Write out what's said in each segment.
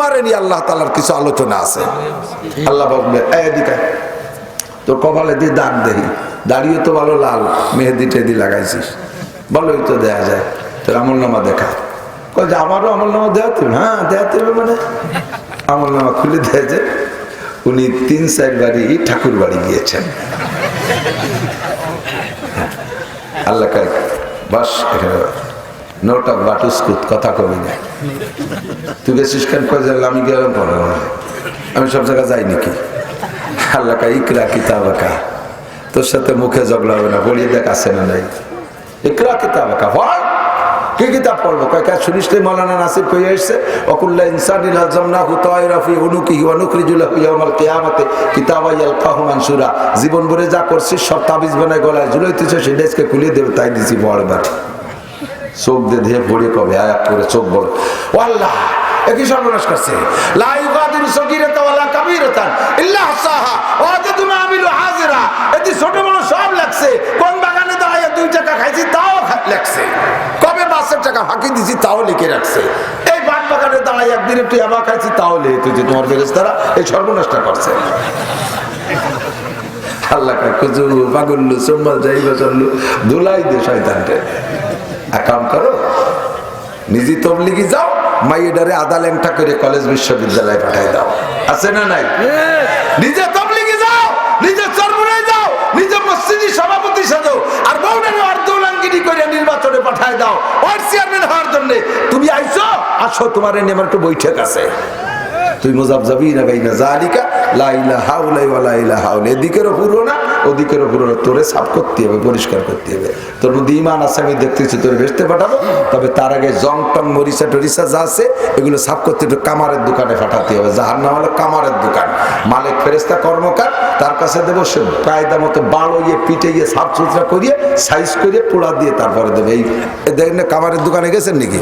তোমারে নিয়ে আল্লাহ তাআলার কিছু আলোচনা আছে। আল্লাহ বলবে এদিকে তোর কপালে দিয়ে দাগ দেই, দাড়িও তো ভালো লাল, মেহেদি টেদি লাগাইছিস, ভালোই তো দেয়া যায়, তোর আমলনামা দেখা। কয় যে আমারও আমলনামা দেওয়াতে হবে? হ্যাঁ দেওয়াতে হবে। মানে আমলনামা খুলে দেয় যে উনি 3-4 বাড়ি ঠাকুর বাড়ি গিয়েছেন। আল্লাহ কয় বাস এখানে নোট অফ বাটুস্কুত, কথা কবি না। তুই গেছিস কেন? কয় আমি গেলাম পরে, আমি সব জায়গায় যাই নাকি? আল্লাহ কয় ইকরা কিতাবাকা, তোর সাথে মুখে ঝগড়া হবে না, বলিয়ে দেখ আছে না নাই। ইকরা কিতাবাকা, পড়। কি কিতাব পড়বো? কয় কাজ শুনিস রে মাওলানা নাসির কই আসছে ওয়াকুল্লা ইনসানিন আলজামনাহু তায়রা ফি উনুকিহি ওয়া নুখরিজু লাহু ইয়াওমাল কিয়ামাতি কিতাবান ইয়ালকাহু মানশুরা। জীবন ভরে যা করছিস সব তাবিজ বানায় গলায় ঝুলাইতেছিস, সেটা আজকে খুলে দেব, তাই দিছি পড়বার। চোখ দিয়ে পড়ে কবে আয়াত করে চোখ বড়। ও আল্লাহ, একই সর্বনাশ করছে। লা ইউগাদিরু সগীরাতান ওয়ালা কাবীরাতান ইল্লা আহসাহা ওয়া ওয়াজাদু মা আমিলু হাজিরা। এতে ছোট বড় সব লাগছে। কোন বাগানে দাঁড়ায় 2 টাকা খাইছি তাও লাগছে, কবে 5 টাকা ফাঁকি দিছি তাও লিখে রাখছে। এই বাগ বাগানে দাঁড়ায় একদিন একটু ইয়াবা খাইছি তাও লিখেছে। তোমার ফেরেশতারা এই সর্বনাশটা করছে। আল্লাহ কয় কুজু পাগল্লু সুম্মা যাইবা চল্লু, ধুলাই দে শয়তানকে। এক কাম করো, নিজে তবলিগি যাও, মাইয়েডারে আদা ল্যাংটা করে কলেজ বিশ্ববিদ্যালয়ে পাঠাই দাও। আছে না নাই? নিজে তবলিগি যাও, নিজে চরমুনায় যাও, নিজে মসজিদের সভাপতি সাজো, আর বউডারে অর্ধউলাঙ্গিনী করে নির্বাচনে পাঠাই দাও ওর চেয়ারম্যান হওয়ার জন্য। তুমি আইছো, আসো, তোমার এনে আমার একটু বৈঠক আছে। তুই মুজাবজাবিনা বাইনা যালিকা লা ইলাহা ইল্লা ইলাহা। এদিকেরও পুরো না ওদিকেরও পুরো না, তোরে সাফ করতে হবে, পরিষ্কার করতে হবে। তোর মধ্যে ঈমান আছে আমি দেখতেছি, তোর ভেস্তে পাঠাবো। তবে তার আগে জং টং মরিচা টরিচা যা আছে এগুলো সাফ করতে একটু কামারের দোকানে পাঠাতে হবে। জাহান্নাম হলো কামারের দোকান, মালিক ফেরেশতা কর্মকার, তার কাছে দেবো। সে কায়দা মতো বাড়িয়ে পিটিয়ে সাফ সুতরা করিয়ে সাইজ করিয়ে পোড়া দিয়ে তারপরে দেবে। এই দেখেন না, কামারের দোকানে গেছেন নাকি?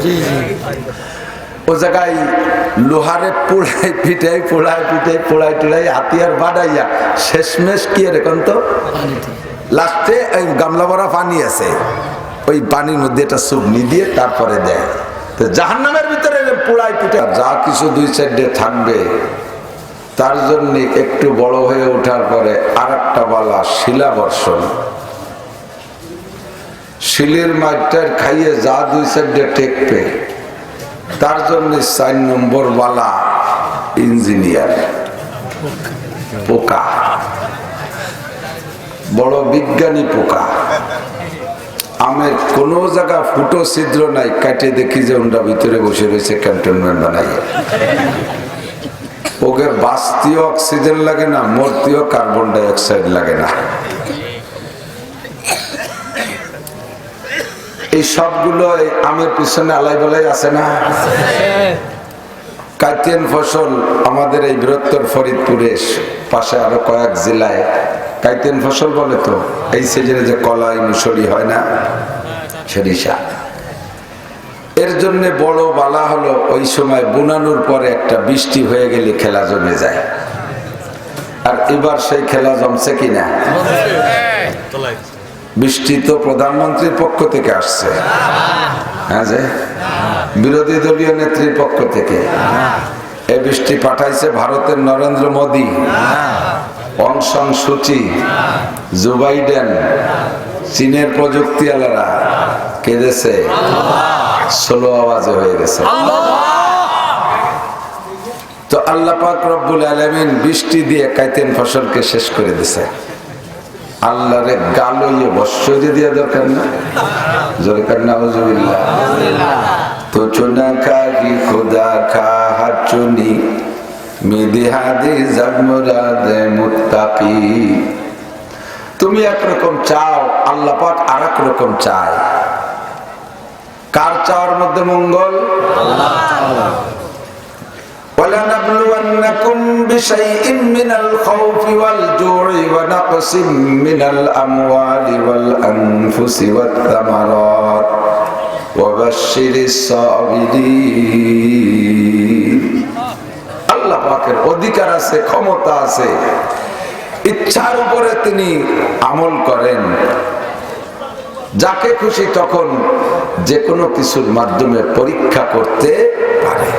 ও জায়গায় লোহারে পোড়াই পিটাই পোড়াই টোড়াই হাতিয়ার বাড়াইয়া শেষমেশ কি এরকম তো লাস্টে ওই গামলা ভরা পানি আছে, ওই পানির মধ্যে এটা সুবনি দিয়ে তারপরে দেয়। তো জাহান্নামের ভিতরে পোড়াই পিঠে যা কিছু 2 সাইডে থাকবে, তার জন্য একটু বড় হয়ে ওঠার পরে আরেকটা বালা শিলা বর্ষণ। শিলের মাঠটার খাইয়ে যা 2 সাইডে টেকবে, তার জন্য 4 নম্বর বালা ইঞ্জিনিয়ার পোকা, বড় বিজ্ঞানী পোকা। আমের কোন জায়গা ফুটো ছিদ্র নাই, কাটে দেখি যে ওটা ভিতরে বসে রয়েছে ক্যান্টনমেন্ট বানাইয়া। ওকে বাঁচতেও অক্সিজেন লাগে না, মরতেও কার্বন ডাই অক্সাইড লাগে না। এই সবগুলো আমের পিছনে আলাই বলাই আছে না? কাইতেন ফসল আমাদের এই বৃহত্তর ফরিদপুরের পাশে আরো কয়েক জেলায় কাইতেন ফসল বলে। তো এই সিজনে যে কলাই মুসুরি হয় না, সরিষা, এর জন্য বড় বালা হলো ওই সময় বুনানোর পরে একটা বৃষ্টি হয়ে গেলে খেলা জমে যায়। আর এবার সেই খেলা জমছে কিনা? বৃষ্টি তো প্রধানমন্ত্রীর পক্ষ থেকে আসছে, হ্যাঁ, যে বিরোধী দলীয় নেত্রীর পক্ষ থেকে। এই বৃষ্টি পাঠাইছে ভারতের নরেন্দ্র মোদী, অং সান সুচি, জো বাইডেন, চীনের প্রযুক্তি আলারা কেঁদেছে, স্লো আওয়াজে হয়ে গেছে। তো আল্লাহ পাক রব্বুল আলামিন বৃষ্টি দিয়ে কাইতেন ফসলকে শেষ করে দিছে। আল্লাহরে গালইয়ে বৎসরে দিয়া দরকার না, জোরে কার নাউজুবিল্লাহ। তো চুনা কাহি খোদা খা হাচুনি মিদিহাদি জামরাদে মুত্তাকি। তুমি একরকম চাও, আল্লাহ পাক আরেক রকম চায়। কার চাওয়ার মধ্যে মঙ্গল? আল্লাহ তাআলা। وَلَنَبْلُوَنَّكُمْ بِشَيْءٍ مِّنَ الْخَوْفِ وَالْجُوعِ وَنَقْصٍ مِّنَ الْأَمْوَالِ وَالْأَنفُسِ وَالثَّمَرَاتِ وَبَشِّرِ الصَّابِرِينَ। আল্লাহ পাকের অধিকার আছে, ক্ষমতা আছে, ইচ্ছার উপরে তিনি আমল করেন। যাকে খুশি তখন যে কোনো কিছুর মাধ্যমে পরীক্ষা করতে পারে।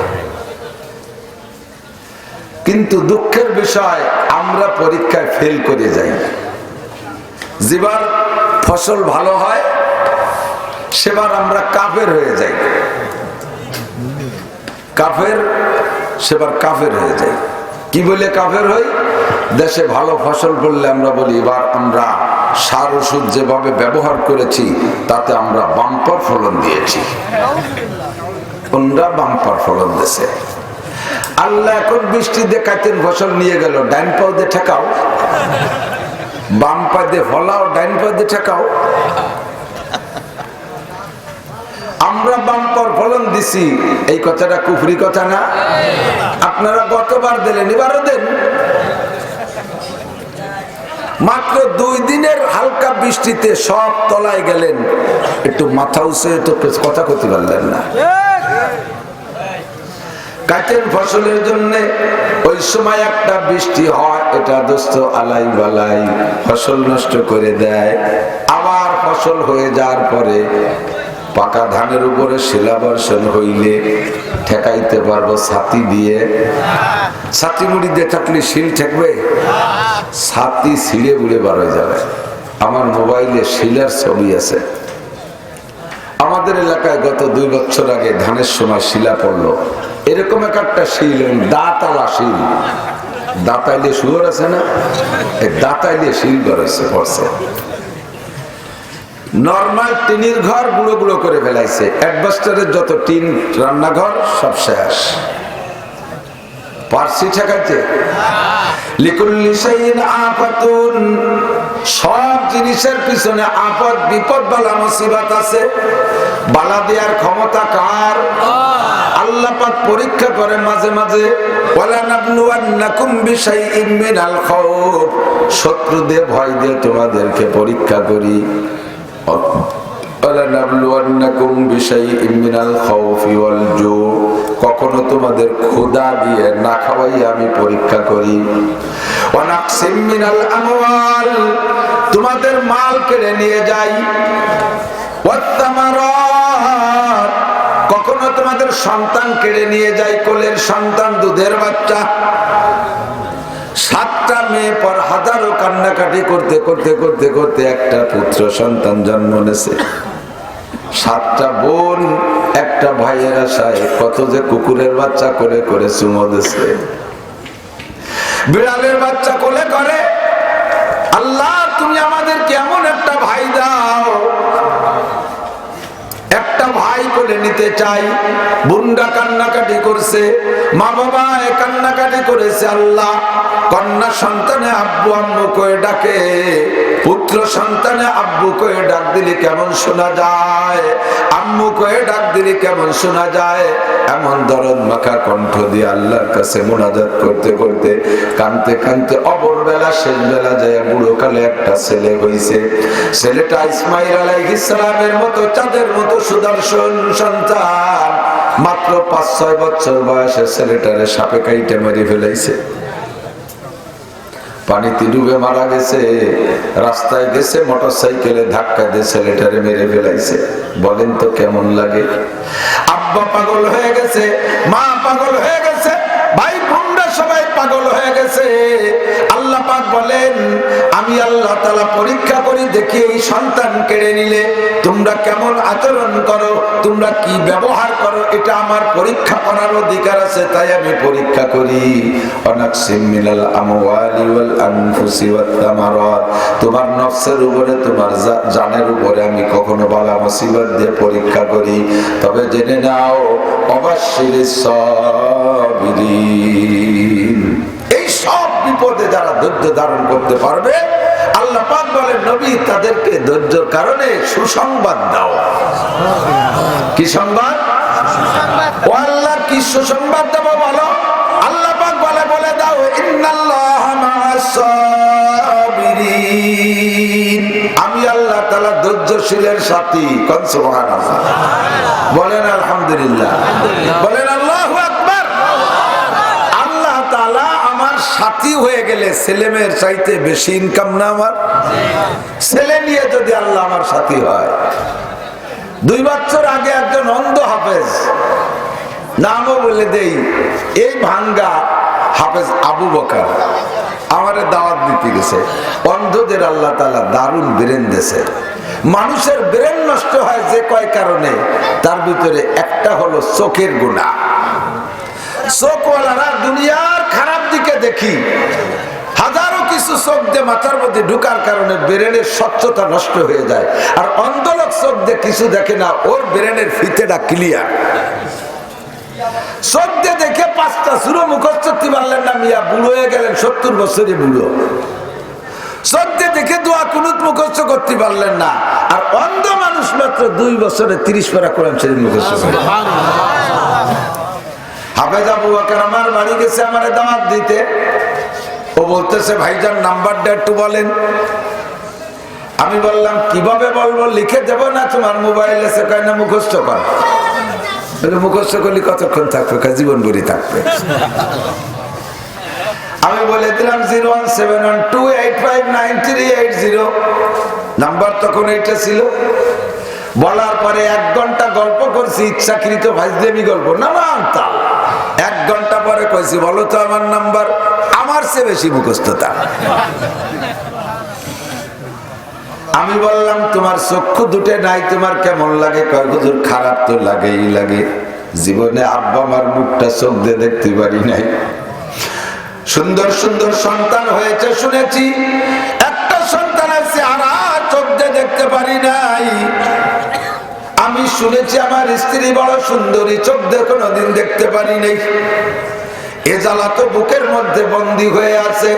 কিন্তু দুঃখের বিষয় আমরা পরীক্ষায় ফেল করে যাই। যেবার ফসল ভালো হয় সেবার আমরা কাফের হয়ে যাই, সেবার কাফের হয়ে যাই। কি বলে কাফের হই? দেশে ভালো ফসল করলে আমরা বলি এবার আমরা সার ওষুধ যেভাবে ব্যবহার করেছি তাতে আমরা বাম্পার ফলন দিয়েছি। কোনটা বাম্পার ফলন দিয়েছে? আল্লাহ এখন বৃষ্টি দেখাতেন ফসল নিয়ে গেল, ডাইন পাও দিয়ে ঠেকাও, বাম পা দিয়ে ফলাও, ডাইন পা দিয়ে ঠেকাও। আমরা বাম্পার ফলন দিছি, এই কথাটা কুফরি কথা না? আপনারা গতবার দিলেন, এবারও দেন। মাত্র 2 দিনের হালকা বৃষ্টিতে সব তলায় গেলেন, একটু মাথা উঁচে তো কথা করতে পারলেন না। কাটেন ফসলের জন্য ওই সময় একটা বৃষ্টি হয়, এটা দোস্ত আলাই বালাই ফসল নষ্ট করে দেয়। আবার ফসল হয়ে যাওয়ার পরে পাকা ধানের উপরে শিলাবর্ষণ হইলে ঠেকাইতে পারবো ছাতি দিয়ে? ছাতি মুড়ি দিয়ে থাকলে শিল ঠেকবে? ছাতি ছিঁড়ে উড়ে বার হয়ে যাবে। আমার মোবাইলে শিলার ছবি আছে। আমাদের এলাকায় গত 2 বছর আগে ধানের সময় শিলা পড়লো, এরকম একটা শিল, দাঁতালা শিল, দাঁতাইলে শুয়োর আছে না, এই দাঁতাইলে শিল পড়ছে। নরমাল টিনের ঘর গুঁড়ো গুঁড়ো করে ফেলাইছে, অ্যাডভাস্টারের যত টিন রান্নাঘর সব শেষ। পারসি ঠেকাইতে লিকুল্লি শাইইন আফাতুন, সব জিনিসের পিছনে আপদ বিপদ বালা মুসিবত আছে। বালা দেওয়ার ক্ষমতা কার? আল্লাহ পাক পরীক্ষা করে মাঝে মাঝে। ওয়ালা নাবলুওয়ান্নাকুম বিশাইইম মিনাল খাউফ, শত্রুদের ভয় দিয়ে তোমাদেরকে পরীক্ষা করি। ওয়ালা নাবলুওয়ান্নাকুম বিশাইইম মিনাল খাউফি ওয়াল জু, কখনো তোমাদের ক্ষুধা দিয়ে না খাওয়াই আমি পরীক্ষা করি। ওয়া নাকসিম মিনাল আমওয়াল, তোমাদের মাল কেড়ে নিয়ে যাই। ওয়াত তামারাত, কখনো তোমাদের সন্তান কেড়ে নিয়ে যায়, কোলের সন্তান, দুধের বাচ্চা। 7টা মেয়ে পর হাজারো কান্নাকাটি করতে করতে করতে করতে একটা পুত্র সন্তান জন্ম নিয়েছে। 7টা বোন একটা ভাইয়ের আশায় কত যে কুকুরের বাচ্চা করে করে চুমো দিছে, বিড়ালের বাচ্চা কোলে করে। আল্লাহ তুমি আমাদের কেমন একটা ভাই দাও। একটা ভাই কোলে নিতে চাই, বুন্ডা কান্নাকাটি করছে, মা বাবা কান্নাকাটি করেছে। আল্লাহ কন্যা সন্তানে আব্বু আম্মু কয়ে ডাকে, পুত্র সন্তানে আব্বু কয়ে ডাক দিলে কেমন শোনা যায়, আম্মু কয়ে ডাক দিলে কেমন শোনা যায়। এমন দরদ মাখা কণ্ঠ দিয়ে আল্লাহর কাছে মুনাজাত করতে করতে কানতে কানতে অবর বেলা শেষ বেলা যায় বুড়ো কালে একটা ছেলে হইছে। ছেলেটা ইসমাইল আলাইহিস সালামের মতো চাঁদের মতো সুদর্শন সন্তান। মাত্র 5-6 বছর বয়সে ছেলেটারে সাপে কাইটে মেরে ফেলাইছে, পানিতে ডুবে মারা গেছে। রাস্তায় গেছে মোটরসাইকেলে ধাক্কা দিয়ে ছেলেটারে মেরে ফেলাইছে। বলেন তো কেমন লাগে? আব্বা পাগল হয়ে গেছে, মা পাগল হয়ে গেছে, ভাই বোনরা সবাই পাগল হয়ে গেছে। আল্লাহ পাক বলেন আমি আল্লাহ তাআলা পরীক্ষা করি, দেখি এই সন্তান কেড়ে নিলে তোমরা কেমন আচরণ করো, তোমরা কি ব্যবহার করো, এটা আমার পরীক্ষা করার অধিকার আছে, তাই আমি পরীক্ষা করি। অনাকসিম মিনাল আমওয়ালি ওয়াল আনফুসি ওয়াত তামারাত, তোমার নফসের উপরে তোমার জানের উপরে আমি কখনো বালা মুসিবত দিয়ে পরীক্ষা করি। তবে জেনে নাও অবাশশিরিস সাবিরিন, এই সব বিপদে যারা ধৈর্য ধারণ করতে পারবে আল্লাহ পাক বলেন নবী তাদেরকে ধৈর্যের কারণে সুসংবাদ দাও। কি সংবাদ? ও আল্লাহ কি সুসংবাদ দেব বলো? আল্লাহ পাক বলে দাও ইন্নাল্লাহা মা'আস সাবিরিন, আমি আল্লাহ তাআলা ধৈর্যশীলের সাথী। কোন সুবহানাল্লাহ, বলেন আলহামদুলিল্লাহ, বলেন আল্লাহু আকবার। আল্লাহ তাআলা আমার সাথী হয়ে গেলে ছেলে মেয়ের চাইতে বেশি ইনকাম না আমার? ছেলে নিয়ে যদি আল্লাহ আমার সাথী হয়। 2 বছর আগে একজন অন্ধ হাফেজ, নামও বলে দেই, এই ভাঙ্গা হাফেজ আবু বকর আমারে দাওয়াত দিতে গেছে। অন্ধদের আল্লাহ তাআলা দারুণ ব্রেন দিয়েছে। মানুষের ব্রেন নষ্ট হয় যে কয় কারণে, তার ভিতরে একটা হলো চোখের গুনাহ। চোখওয়ালারা দুনিয়ার খারাপ দিকে দেখি, হাজারো কিছু চোখ দিয়ে মাথার মধ্যে ঢুকার কারণে ব্রেনের স্বচ্ছতা নষ্ট হয়ে যায়। আর অন্ধ লোক চোখ দিয়ে কিছু দেখে না, ওর ব্রেনের ফিতেটা ক্লিয়ার। চোখ দিয়ে দেখে 5টা সূরা মুখস্থ করতে পারলেন না, মিয়া বুড়ো হয়ে গেলেন, 70 বছরে বুড়ো। চোখ দিয়ে দেখে দোয়া কুনুত মুখস্থ করতে পারলেন না, আর অন্ধ মানুষ মাত্র 2 বছরে 30 পারা কোরআন শরীফ মুখস্থ করে। হাফেজ আবু বকর আমার বাড়ি গেছে আমারে দাওয়াত দিতে। ও বলতেছে, ভাইজান নাম্বারটা একটু বলেন। আমি বললাম, কিভাবে বলবো, লিখে দেব না তোমার মোবাইল আছে? কয় না, মুখস্থ কর। মুখস্থ করলে কতক্ষণ থাকবে? জীবন ভরি থাকবে। আমি বলে দিলাম 01712859380 নাম্বার, তখন এইটা ছিল। বলার পরে 1 ঘন্টা গল্প করছি, ইচ্ছাকৃত ফাজলামি গল্প না, 1 ঘন্টা পরে কইছি, বলো তো আমার নাম্বার। আমার চেয়ে বেশি মুখস্থতা। আমি বললাম, তোমার চক্ষু দুটে নাই, তোমার কেমন লাগে? কয় হুজুর খারাপ তো লাগেই লাগে, জীবনে আব্বা আমার মুখটা চোখ দিয়ে দেখতে পারি নাই। সুন্দর সুন্দর সন্তান হয়েছে শুনেছি, একটা সন্তান আছে আর চোখ দিয়ে দেখতে পারি নাই। আমি শুনেছি আমার স্ত্রী বড় সুন্দরী, চোখ দিয়ে কোনোদিন দেখতে পারি নাই। এ জ্বালা তো বুকের মধ্যে বন্দী হয়ে আছে।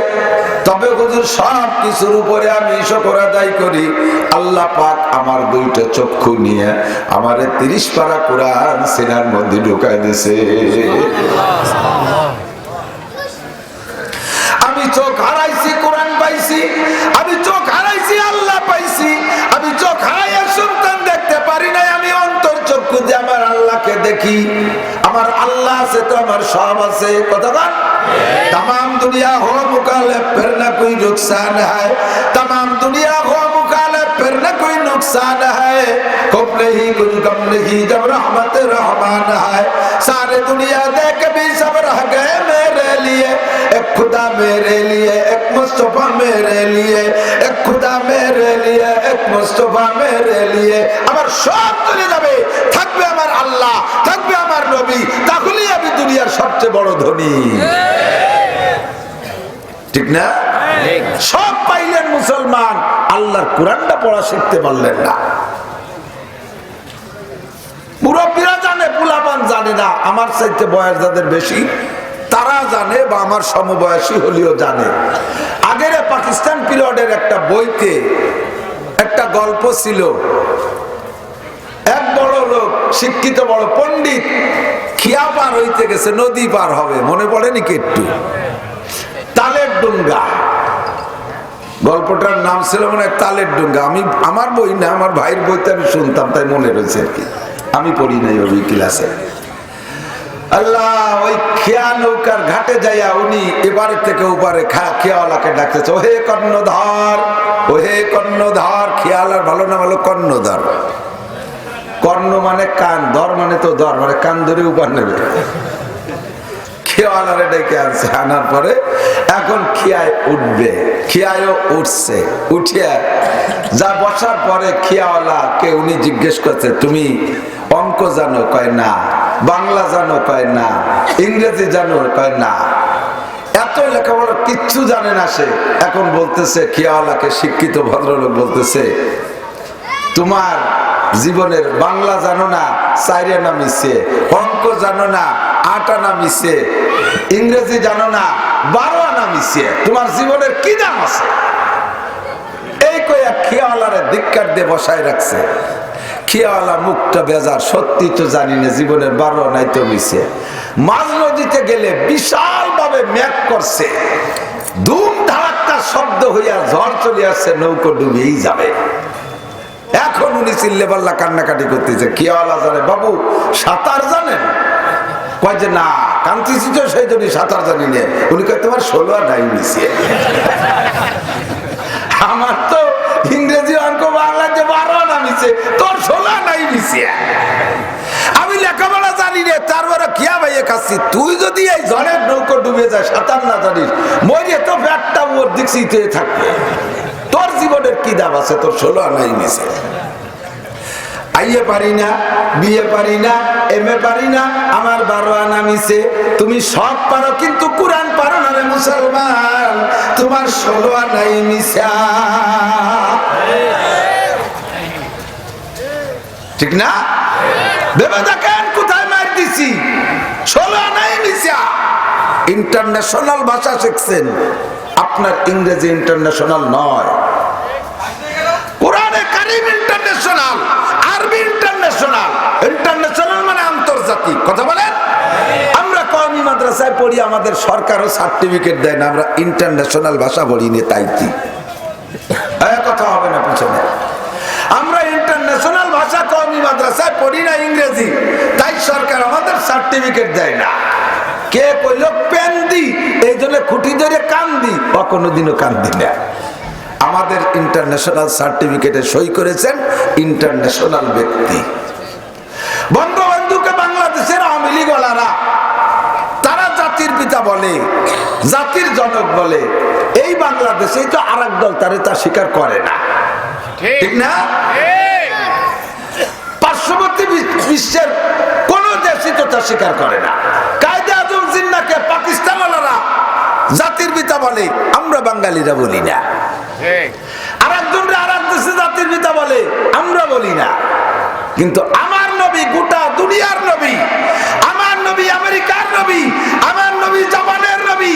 তবে হুজুর সব কিছুর উপরে আমি শুকর আদায় করি, আল্লাহ পাক আমার 2টা চক্ষু নিয়ে আমারে 30 পারা কোরআন সিনার মধ্যে ঢুকাই দিয়েছে। আমি চোখ হারাইছি, কোরআন পাইছি। আমি চোখ হারাইছি, আল্লাহ পাইছি। আমি চোখ হারাইয়া সন্তান দেখতে পারি নাই, আমি অন্তর চক্ষু দিয়ে আমার আল্লাহকে দেখি। আমার আল্লাহ আছে তো আমার সব আছে। কথা বল। तमाम दुनिया हो मुखालिफ फिर न कोई नुकसान है, तमाम दुनिया हो मुखालिफ फिर न कोई नुकसान है। खूब नहीं कुछ गम नहीं जब रहमत रहमान है। सारे दुनिया देख भी सब रह गए मेरे लिए, एक खुदा मेरे लिए, एक मुस्तफा मेरे लिए, एक खुदा मेरे लिए, एक मुस्तफा मेरे लिए। আমার সব চলে যাবে, থাকবে আমার আল্লাহ, থাকবে আমার নবী, তাহলেই আমি দুনিয়ার সবচেয়ে বড় ধনী। ঠিক না? সব পাইলেন মুসলমান, আল্লাহর কোরআনটা পড়া শিখতে পারলেন না। মুরব্বীরা জানে, পুলাপান জানে না। আমার চাইতে বয়স যাদের বেশি তারা জানে, বা আমার সমবয়সী হলেও জানে। আগের পাকিস্তান পিরিয়ডের একটা বইতে একটা গল্প ছিল। এক বড় লোক, শিক্ষিত বড় পণ্ডিত, খিয়া পার হইতে গেছে, নদী পার হবে, মনে পড়েনি কি একটু? তালের ডুঙ্গা, গল্পটার নাম ছিল মনে হয় তালের ডুঙ্গা। আমি আমার বই না, আমার ভাইয়ের বইতে আমি শুনতাম, তাই মনে রয়েছে আর কি, আমি পড়ি নাই ওই ক্লাসে। আল্লাহ, ওই খেয়া নৌকার ঘাটে যাইয়া উনি এবারে থেকে ওপারে খেয়াওয়ালাকে ডাকতেছে, ওহে কর্ণধর, ওহে কর্ণধর। খেয়ালার ভালো না ভালো কর্ণধর। কর্ণ মানে কান, ধর মানে তো ধর, মানে কান ধরে উপার নেবে। খেয়ালারে ডেকে আনছে, আনার পরে এখন খিয়ায় উঠবে, খিয়ায়ও উঠছে। উঠিয়া যা বসার পরে খিয়াওয়ালাকে উনি জিজ্ঞেস করছে, তুমি অঙ্ক জানো? কয় না। বাংলা জানো? কয় না। ইংরেজি জানো? কয় না। এত লেখাপড়া কিচ্ছু জানে না সে। এখন বলতেছে খিয়াওয়ালাকে, শিক্ষিত ভদ্রলোক বলতেছে, তোমার জীবনের বাংলা জানো না, 4 আনা মিশে, অঙ্ক জানো না, 8 আনা মিশে, ইংরেজি জানো না, 12 আনা মিশে, তোমার জীবনের কি দাম আছে? এই কইয়া খিয়াওয়ালারে ধিক্কার দিয়ে বসায় রাখছে। খিয়াওয়ালা মুখটা বেজার, সত্যি তো জানি না, জীবনের 12 আনাই তো মিশে। মাঝ নদীতে গেলে বিশাল ভাবে মেঘ করছে, ধুম ধারাক্কা শব্দ হইয়া ঝড় চলে আসছে, নৌকো ডুবেই যাবে। এখন উনি চিল্লে পাল্লা কান্নাকাটি করতেছে। খিয়াওয়ালা জানে, বাবু সাঁতার জানেন? কয় যে না, কান্তিছি তো সেই জন্য সাঁতার জানি না। উনি কয় তোমার 16 আনাই মিশিয়ে। আমার তো ইংরেজি অঙ্ক বাংলাতে 12 আনা মিশে, তোর 16 আনাই মিশিয়ে। আমি লেখাপড়া জানি জানি রে, তারপরে কিয়া ভাইয়ে খাচ্ছি। তুই যদি এই ঝড়ের নৌকো ডুবে যায়, সাঁতার না জানিস, মরিয়ে তো ব্যাগটা ওর দিক সিটে থাকবে। তোর জীবনের কি দাম আছে? তোর 16 আনাই মিশে। আইয়ে পারি না, বিয়ে পারি না, এমএ পারি না, আমার 12 আনা মিশে। তুমি সব পারো কিন্তু কোরআন পারো না রে মুসলমান, তোমার 16 আনাই মিশা। ঠিক না? ভেবে দেখেন কোথায় মার দিছি, 16 আনাই মিশা। ইন্টারন্যাশনাল ভাষা শিখছেন, আপনার ইংরেজি ইন্টারন্যাশনাল নয়। কোরআনে কারীম ইন্টারন্যাশনাল, আরবি ইন্টারন্যাশনাল। ইন্টারন্যাশনাল মানে আন্তর্জাতিক। কথা বলেন। আমরা কওমি মাদ্রাসায় পড়ি, আমাদের সরকারও সার্টিফিকেট দেয় না, আমরা ইন্টারন্যাশনাল ভাষা পড়ি নি, তাই কি কথা হবে না পিছনে? আমরা ইন্টারন্যাশনাল ভাষা কওমি মাদ্রাসায় পড়ি না ইংরেজি, তাই সরকার আমাদের সার্টিফিকেট দেয় না। কে কইল পেন দি, এই জন্য খুঁটি ধরে কান দি, কোনোদিনও কান দি না। আমাদের ইন্টারন্যাশনাল সার্টিফিকেটে সই করেছেন ইন্টারন্যাশনাল ব্যক্তি। বঙ্গবন্ধুকে বাংলাদেশের আওয়ামী লীগ ওয়ালারা, তারা জাতির পিতা বলে, জাতির জনক বলে। এই বাংলাদেশেই তো আরেক দল তারে তা স্বীকার করে না, ঠিক না? পার্শ্ববর্তী বিশ্বের কোন দেশই তো তা স্বীকার করে না। কায়েদে আজম জিন্নাহকে পাকিস্তান ওয়ালারা জাতির পিতা বলে, আমরা বাঙালিরা বলি না। আরেকজনরা আরেক দেশে জাতির পিতা বলে, আমরা বলি না। কিন্তু আমার নবী গোটা দুনিয়ার নবী, আমার নবী আমেরিকার নবী, আমার নবী জাপানের নবী,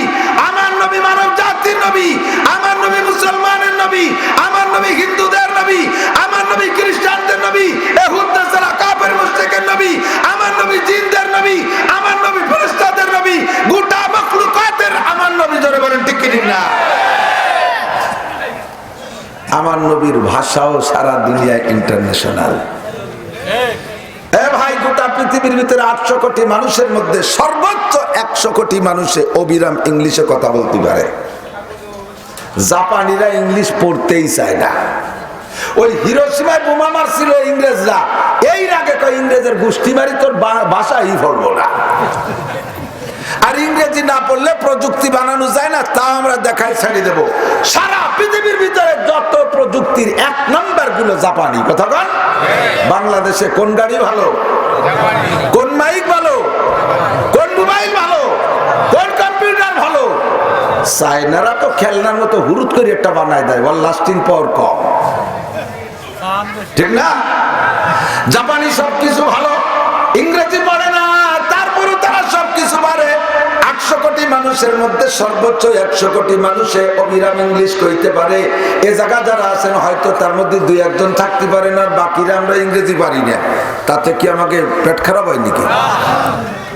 আমার নবী মানব জাতির নবী, আমার নবী মুসলমানের নবী, আমার নবী হিন্দুদের নবী, আমার নবী খ্রিস্টানদের নবী, ইহুদদের যারা কাফের মুশরিকের নবী, আমার নবী জিনদের নবী, আমার নবী ফেরেশতাদের নবী, গোটা মাখলুকাতের আমার নবী। জোরে বলেন ঠিক কি না? আমার নবীর ভাষাও সারা দুনিয়ায় ইন্টারন্যাশনাল। ভাই, গোটা পৃথিবীর ভিতরে 800 কোটি মানুষের মধ্যে সর্বোচ্চ 100 কোটি মানুষে অবিরাম ইংলিশে কথা বলতে পারে। জাপানিরা ইংলিশ পড়তেই চায় না। ওই হিরোশিমায় বোমা মারছিল ইংরেজরা, এই আগে কয় ইংরেজের গোষ্ঠী মারি, তোর ভাষাই পড়বো না। আর ইংরেজি না পড়লে প্রযুক্তি বানানো যায় না, তা আমরা দেখাই ছাড়িয়ে দেব। সারা পৃথিবীর ভিতরে যত প্রযুক্তির 1 নাম্বার গুলো জাপানি। কথা বল। বাংলাদেশে কোন গাড়ি ভালো, কোন মাইক ভালো, কোন মোবাইল ভালো, কোন কম্পিউটার ভালো? চায়নারা তো খেলনার মতো হুরুত করে একটা বানায় দেয়, ওর লাস্টিং পাওয়ার কম, ঠিক না? জাপানি সবকিছু ভালো, ইংরেজি পড়ে না, তারপরে তারা সবকিছু পারে। 800 কোটি মানুষের মধ্যে সর্বোচ্চ 100 কোটি মানুষে অবিরাম ইংলিশ কইতে পারে। এ জায়গা যারা আছেন হয়তো তার মধ্যে 2-1 জন থাকতে পারেন, আর বাকিরা আমরা ইংরেজি পারি না। তাতে কি আমাকে পেট খারাপ হয় নাকি?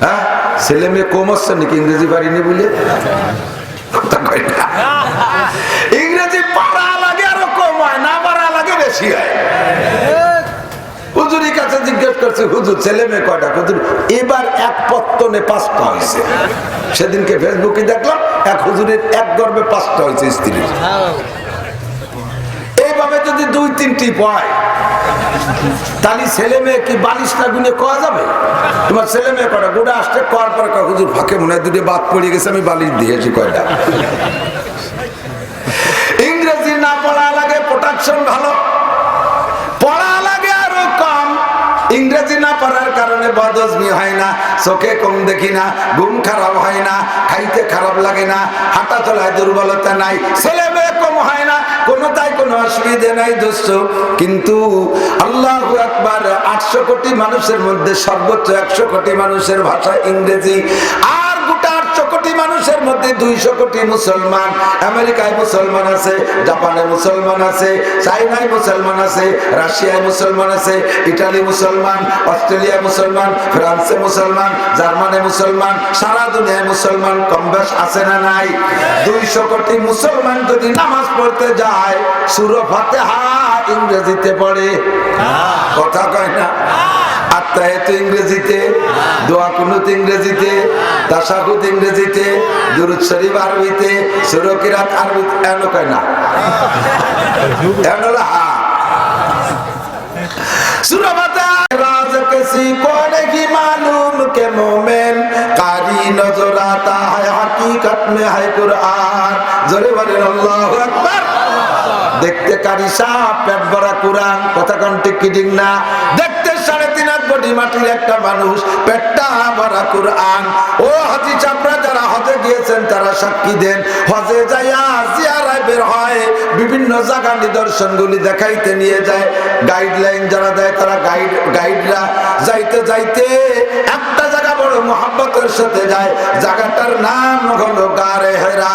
হ্যাঁ, ছেলে মেয়ে কম আসছে নাকি ইংরেজি পারিনি বলে? ইংরেজি পারা লাগে আরো কম হয়, না পারা লাগে বেশি হয়। হুজুরের কাছে জিজ্ঞেস করছে, হুজুর ছেলে মেয়ে কয়টা? হুজুর এবার 1 পত্তনে 5টা হয়েছে। সেদিনকে ফেসবুকে দেখলাম এক হুজুরের 1 গর্ভে 5টা হয়েছে স্ত্রী। এইভাবে যদি 2-3টি পায়, তাহলে ছেলে মেয়ে কি বালিশটা গুনে কোয়া যাবে? তোমার ছেলে মেয়ে কয়টা? গোটা আসতে কোয়ার পর হুজুর ফাঁকে মনে হয় 2টি বাদ পড়ে গেছে, আমি বালিশ দিয়েছি কয়টা। ইংরেজি না পড়া লাগে, প্রোটেকশন ভালো, পড়া লাগে আরো কম। ইংরেজি না পড়ার কারণে বদহজমি হয় না, চোখে কম দেখি না, ঘুম খারাপ হয় না, খাইতে খারাপ লাগে না, হাঁটা চলায় দুর্বলতা নাই, ছেলে মেয়ে কম হয় না, কোনোটাই কোনো অসুবিধা নাই দোস্ত। কিন্তু আল্লাহু আকবার, 800 কোটি মানুষের মধ্যে সর্বোচ্চ 100 কোটি মানুষের ভাষা ইংরেজি। আর গোটা 800 কোটি মানুষের মধ্যে 200 কোটি মুসলমান। আমেরিকায় মুসলমান আছে, জাপানে মুসলমান আছে, চাইনায় মুসলমান আছে, রাশিয়ায় মুসলমান আছে, ইটালি মুসলমান, অস্ট্রেলিয়া মুসলমান, ফ্রান্সে মুসলমান, জার্মানে মুসলমান, সারা দুনিয়ায় মুসলমান কম বেশ আছে না নাই? 200 কোটি মুসলমান যদি নামাজ পড়তে যায়, সূরা ফাতিহা ইংরেজিতে পড়ে, কথা কয় না? আত্তাহিয়াতু ইংরেজিতে, দোয়া কুনুত ইংরেজিতে, তাশাহুদ ইংরেজিতে, দুরূদ শরীফ আরবিতে, সূরা কিরাত আরবিতে। এনো কয় না? এনো হা সূরা ফাতিহা রাজ কিসি কো নেহি মালুম কে नजर आता है हकीकत में है कुरान। जोरे बोलें अल्लाहु আকবার। দেখতে কারি সাপ, পেট ভরা কোরআন, কথা কোন ঠিক কি ঠিক না? দেখতে 3.5 হাত বডি মাটির একটা মানুষ, পেটটা ভরা কোরআন। ও হাজী চাপড়া যারা হজে গিয়েছেন তারা সাক্ষী দেন, হজে যাইয়া জিয়ারায় বের হয়, বিভিন্ন জায়গা নিদর্শনগুলি দেখাইতে নিয়ে যায়। গাইডলাইন যারা দেয় তারা গাইডরা যাইতে যাইতে একটা জায়গা বড় মোহাব্বতের সাথে যায়, জায়গাটার নাম হলো গারে হেরা।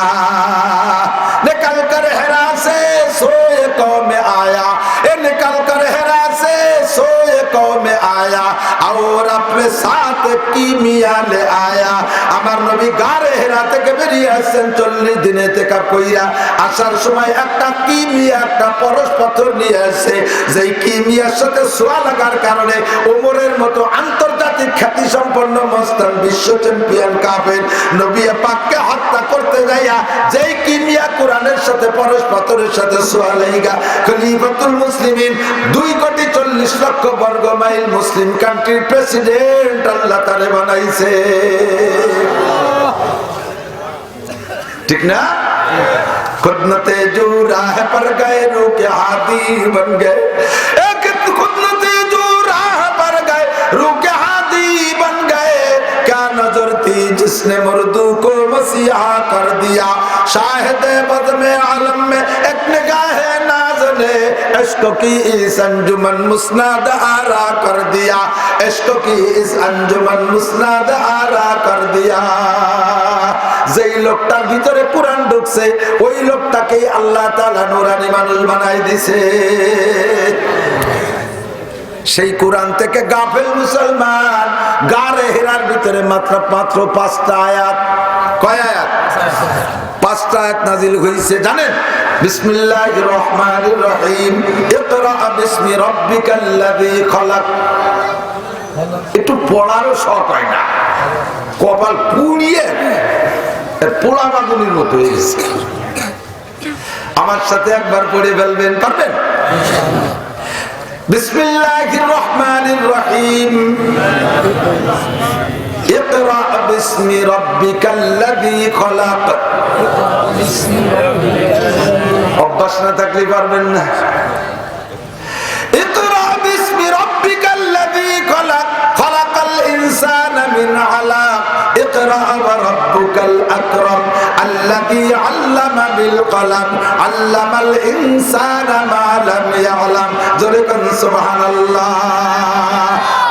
निकल कर हेरा से सोए कौम आया, ए निकल कर हेरा से सोए कौम आया और अपने साथ कीमिया ले आया। আমার নবী গারে হেরা থেকে বেরিয়ে আসছেন 40 দিনে ইতিকাফ কইরা, আসার সময় একটা কিমিয়া, একটা পরশ পাথর নিয়ে আসছে, যেই কিমিয়ার সাথে ছোঁয়া লাগার কারণে ওমরের মতো আন্তর্জাতিক খ্যাতি সম্পন্ন মস্তান বিশ্ব চ্যাম্পিয়ন কাফের নবী পাককে হত্যা করতে যাইয়া যেই কিমিয়া কোরআনের সাথে পরশ পাথরের সাথে ছোঁয়া লাগা, খলিফাতুল মুসলিমিন 2,40,00,000 বর্গ মাইল মুসলিম কান্ট্রির প্রেসিডেন্ট আল্লাহ তাআলা বানাইছে। ठीक ना? खुद न तेजू राह पर गए रू के हाथी बन गए, एक खुद न तेजू राह पर गए रू के हाथी बन गए। क्या नजर थी जिसने मुर्दू को मसीहा कर दिया, शाहिद बद में आलम में एक निगाह नाज ने इश्क की इस अंजुमन मुस्नाद आरा कर दिया, इश्क की इस अंजुमन मुस्नाद आरा कर दिया। যেই লোকটার ভিতরে কোরআন ঢুকছে ওই লোকটাকে আল্লাহ তাআলা নূরানি মানুষ বানাই দিয়েছে। সেই কোরআন থেকে গাফেল মুসলমান গারে হেরার ভিতরে মাত্র 5টা আয়াত। কয় আয়াত? 5টা আয়াত নাজিল হয়েছে জানেন? বিসমিল্লাহির রহমানির রহিম, ইকরা বিসমি রাব্বিকাল্লাযী খলাক। একটু পড়ারও শখ হয় না, কপাল পুড়িয়ে পোড়া বাগুনির মতো হয়ে গেছে। আমার সাথে একবার পড়ে ফেলবেন, পারবেন? বিসমিল্লাহির রহমানির রহিম, ইকরা বিসমি রাব্বিকাল্লাযী খলাক। অভ্যাস না থাকলে পারবেন না। ইকরা বিসমি রাব্বিকাল্লাযী খলাক, খলাকাল ইনসানা মিন আলাক, ইকরা ওয়া রাব্বুকাল আকরাম আল্লাযী আল্লামা বিল কলম আল্লামাল ইনসানা মা লাম ইয়ালাম। জোরে কোন সুবহানাল্লাহ।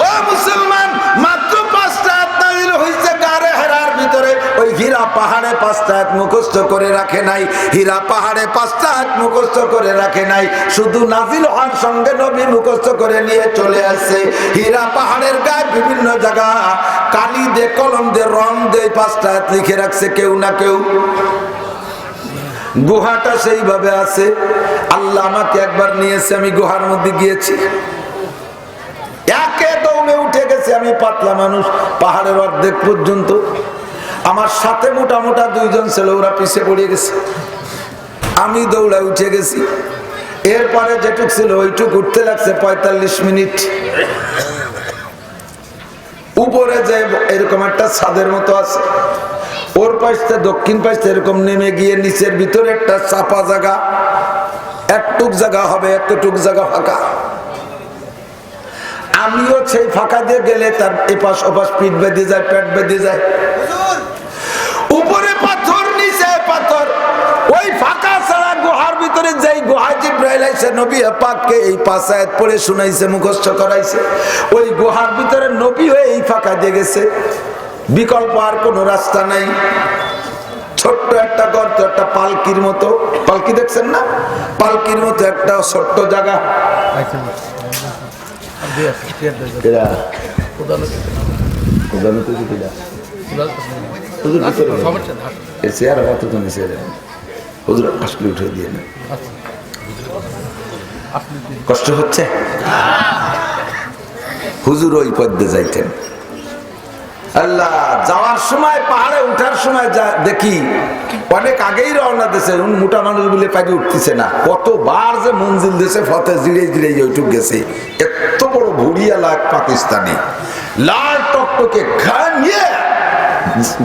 ও মুসলমান, মাত্র 5টা আয়াত নাযিল হইছে গারে হেরার ভিতরে। ওই হীরা পাহাড়ে 5টা আয়াত মুখস্থ করে রাখে নাই, হীরা পাহাড়ে 5টা আয়াত মুখস্থ করে রাখে নাই, শুধু নাযিল হওয়ার সঙ্গে নবী মুখস্থ করে নিয়ে চলে আসছে। হীরা পাহাড়ের গায়ে বিভিন্ন জায়গা কালি দিয়ে কলম দিয়ে রং দিয়ে 5টা আয়াত লিখে রাখছে কেউ না কেউ। গুহাটা সেইভাবে আছে। আল্লাহ আমাকে একবার নিয়েছে, আমি গুহার মধ্যে গিয়েছি, একে দৌড়ে উঠে গেছে। আমি পাতলা মানুষ, পাহাড়ের অর্ধেক পর্যন্ত। আমার সাথে মোটা মোটা 2জন ছেলে, ওরা পিছিয়ে পড়ে গেছে, আমি দৌড়ে উঠে গেছি। এরপরে যেটুক ছিল ওইটুক উঠতে লাগছে 45 মিনিট। উপরে যে এরকম একটা ছাদের মতো আছে, ওর পাশে দক্ষিণ পাশে এরকম নেমে গিয়ে নিচের ভিতরে একটা চাপা জায়গা, একটুক জায়গা হবে, এতটুক জায়গা ফাঁকা। আমিও সেই ফাঁকা দিয়ে গেলে তার এপাশ ওপাশ পিঠ বেঁধে যায়, পেট বেঁধে যায়। উপরে পাথর, নিচে পাথর। ওই ফাঁকা ছাড়া গুহার ভিতরে যেই গুহায় জিবরাইল আইছে নবী পাককে এই 5 আয়াত পড়ে শুনাইছে, মুখস্থ করাইছে। ওই গুহার ভিতরে নবী হয়ে এই ফাঁকা দিয়ে গেছে, বিকল্প আর কোনো রাস্তা নাই। ছোট্ট একটা গর্ত, একটা পালকির মতো, পালকি দেখছেন না? পালকির মতো একটা ছোট্ট জায়গা। কষ্ট হচ্ছে? হুজুর ওই পথে যাইতেন। আল্লাহ যাওয়ার সময়, পাহাড়ে উঠার সময় দেখি অনেক আগেই রওনা দিয়েছে, মোটা মানুষ বলে পাইতে উঠতেছে না। কতবার যে মঞ্জিল দেশে ফতে জিরে জিরে ওইটুক গেছে। এত বড় ভুড়িয়া লাগ পাকিস্তানি, লাল টকটকে ঘা নিয়ে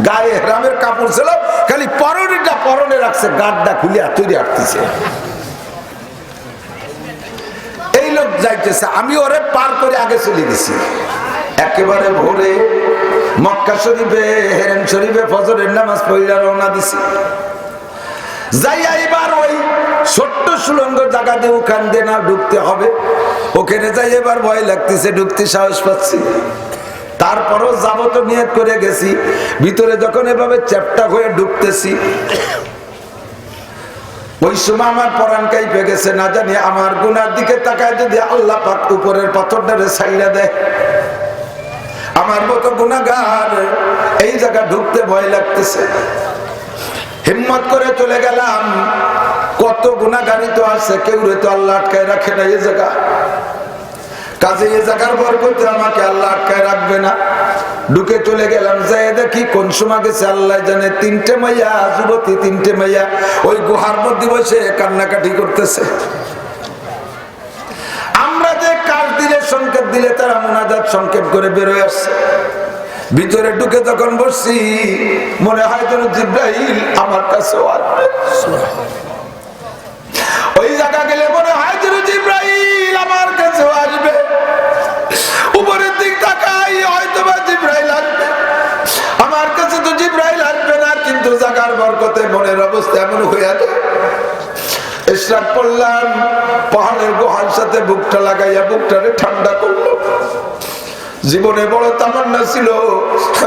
গায়ে হেরামের কাপড় ছিল, খালি পরনিটা পরনে রাখছে, গাড্ডা খুলে তৈরি আসতেছে। এই লোক যাইতেছে, আমি ওরে পার করে আগে চলে গেছি। একেবারে ভোরে মক্কা শরীফে, হেরেম শরীফে ফজরের নামাজ পড়িয়া রওনা দিছি। যাইয়া এবার ওই ছোট্ট সুলঙ্গ জায়গা দিয়ে ওখান দিয়ে না ঢুকতে হবে, ওখানে যাই এবার ভয় লাগতেছে, ঢুকতে সাহস পাচ্ছি। তারপরও যাবো তো নিয়ত করে গেছি। ভিতরে যখন এভাবে চ্যাপটা হয়ে ঢুকতেছি, ওই সময় আমার পরাণ কাইপে গেছে। না জানি আমার গুনার দিকে তাকায় যদি আল্লাহ পাক উপরের পাথরটারে ছাইড়া দেয়, আমার মতো গুনাহগার এই জায়গা ঢুকতে ভয় লাগতেছে। হিম্মত করে চলে গেলাম। কত গুনাহগারই তো আছে, কেউ তো আল্লাহ আটকায় রাখে না এই জায়গা। কাজে এই জায়গার বরকতে আমাকে আল্লাহ আটকায় রাখবে না। ঢুকে চলে গেলাম, যাই দেখি কোন সময় গেছে আল্লাহ জানে। 3টে মাইয়া, যুবতী 3টে মাইয়া ওই গুহার মধ্যে বসে কান্নাকাটি করতেছে। আমরা যে কাজ দিলে, সংকেত দিলে তারা মুনাজাত সংকেত করে বেরোয় আসছে। ভিতরে ঢুকে যখন বসছি, মনে হয় যেন জিব্রাইল আমার কাছে আসবে। ওই জায়গা গেলে মনে হয় যেন জিব্রাইল আমার কাছে আসবে। উপরের দিক তাকাই, হয়তো বা জিব্রাইল আসবে। আমার কাছে তো জিব্রাইল আসবে না, কিন্তু জায়গার বরকতে মনের অবস্থা এমন হয়ে আছে। ইশরাক পড়লাম, পাহাড়ের গুহার সাথে বুকটা লাগাইয়া বুকটারে ঠান্ডা করলো। জীবনে বড় তামান্না ছিল,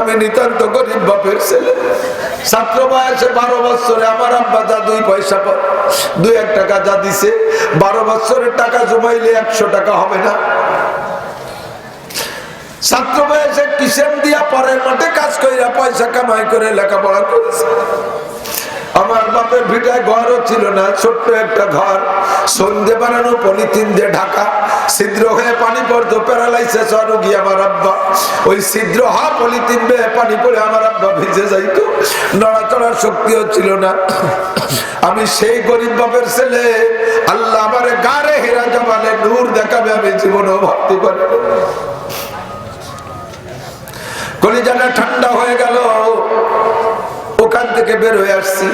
আমি নিতান্ত গরিব বাপের ছেলে। ছাত্র বয়সে 12 বছরে আমার আব্বা যা 2 পয়সা 2-1 টাকা যা দিছে, 12 বছরের টাকা জমাইলে 100 টাকা হবে না। ছাত্র বয়সে কিসেম দিয়া পরের মাঠে কাজ কইরা পয়সা কামাই করে লেখাপড়া করেছে। আমার বাপের ভিটায় ঘরও ছিল না, ছোট্ট একটা ঘর, সন্ধে বানানো পলিথিন দিয়ে ঢাকা, ছিদ্র হয়ে পানি পড়তো, প্যারালাইসিস রোগী আমার আব্বা। ওই ছিদ্র হওয়া পলিথিন বেয়ে পানি পড়ে আমার আব্বা ভিজে যাইতো, নড়াচড়ার শক্তিও ছিল না। আমি সেই গরিব বাপের ছেলে, আল্লাহ আমারে গারে হীরা জমালে নূর দেখাবে, আমি জীবনেও ভাবতে পারি। কলিজাটা ঠান্ডা হয়ে গেল। ওখান থেকে বের হয়ে আসছি।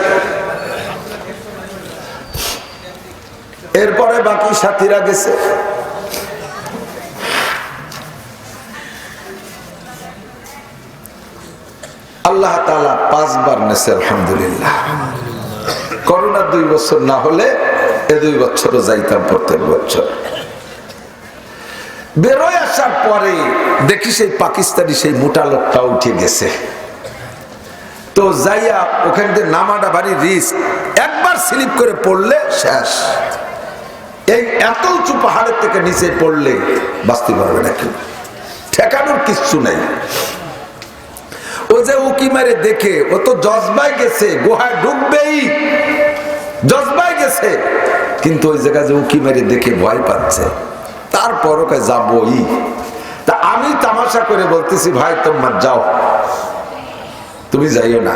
এরপরে বাকি সাথীরা গেছে। আল্লাহ তাআলা 5 বার নেছে, আলহামদুলিল্লাহ। করোনা 2 বছর না হলে এ 2 বছরও যাইতাম প্রত্যেক বছর। বেরোয় আসার পরে দেখি সেই পাকিস্তানি সেই মোটা লোকটা উঠে গেছে। তো যাইয়া ওখান থেকে নামাটা ভারী রিস্ক, একবার স্লিপ করে পড়লে শেষ। এই এত উঁচু পাহাড়ের থেকে নিচে পড়লে বাঁচতে পারবে না কেউ, ঠেকানোর কিচ্ছু নাই। ও যে উকি মারে দেখে, ও তো জজবায় গেছে, গুহায় ডুববেই, জজবায় গেছে, কিন্তু ওই জায়গায় যে উকি মারে দেখে ভয় পাচ্ছে, তারপরও কে যাবই। তা আমি তামাশা করে বলতেছি, ভাই তোমার যাও, তুমি যাইও না।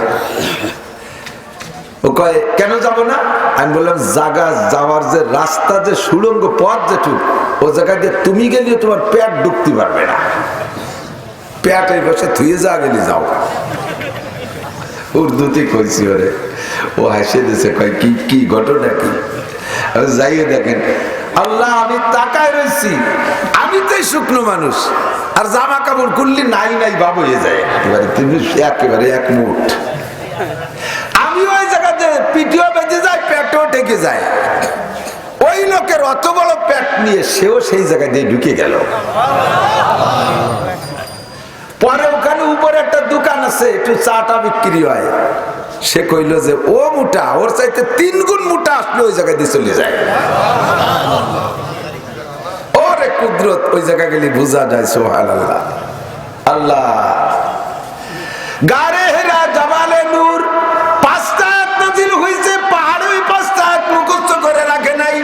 ও কয় কেন যাব না? আমি বললাম জায়গা যাওয়ার যে রাস্তা, যে সুড়ঙ্গ পথ যেটুক, ও জায়গায় দিয়ে তুমি গেলে তোমার পেট ঢুকতে পারবে না। পেট এই বসে থুয়ে যা গেলে যাও। উর্দুতে কইছি ওরে, ও হাসে দিছে, কয় কি কি ঘটনা কি? যাইয়ে দেখেন, আল্লাহ আমি তাকায় রয়েছি, আমি তো শুকনো মানুষ, আর জামা কাপড় খুললি নাই নাই বাবু হয়ে যায় একেবারে, তুমি একেবারে এক মুঠ। আমি ওই জায়গাতে পিটিও বেঁধে যায়, পেটও ঢেকে যায়। ওই লোকের অত বড় পেট নিয়ে সেও সেই জায়গায় দিয়ে ঢুকে গেল। পরে ওখানে উপরে একটা দোকান আছে, একটু চাটা বিক্রি হয়। সে কইল যে ও মোটা, ওর চাইতে 3 গুণ মোটা আসলে ওই জায়গায় দিয়ে চলে যায়। ওরে কুদরত, ওই জায়গা গেলে বোঝা যায়। সুবহানাল্লাহ। আল্লাহ গারে হেরা জামালে নূর 5টা আয়াত নাযিল হইছে, পাহাড়ে ওই 5টা আয়াত মুখস্থ করে রাখে নাই।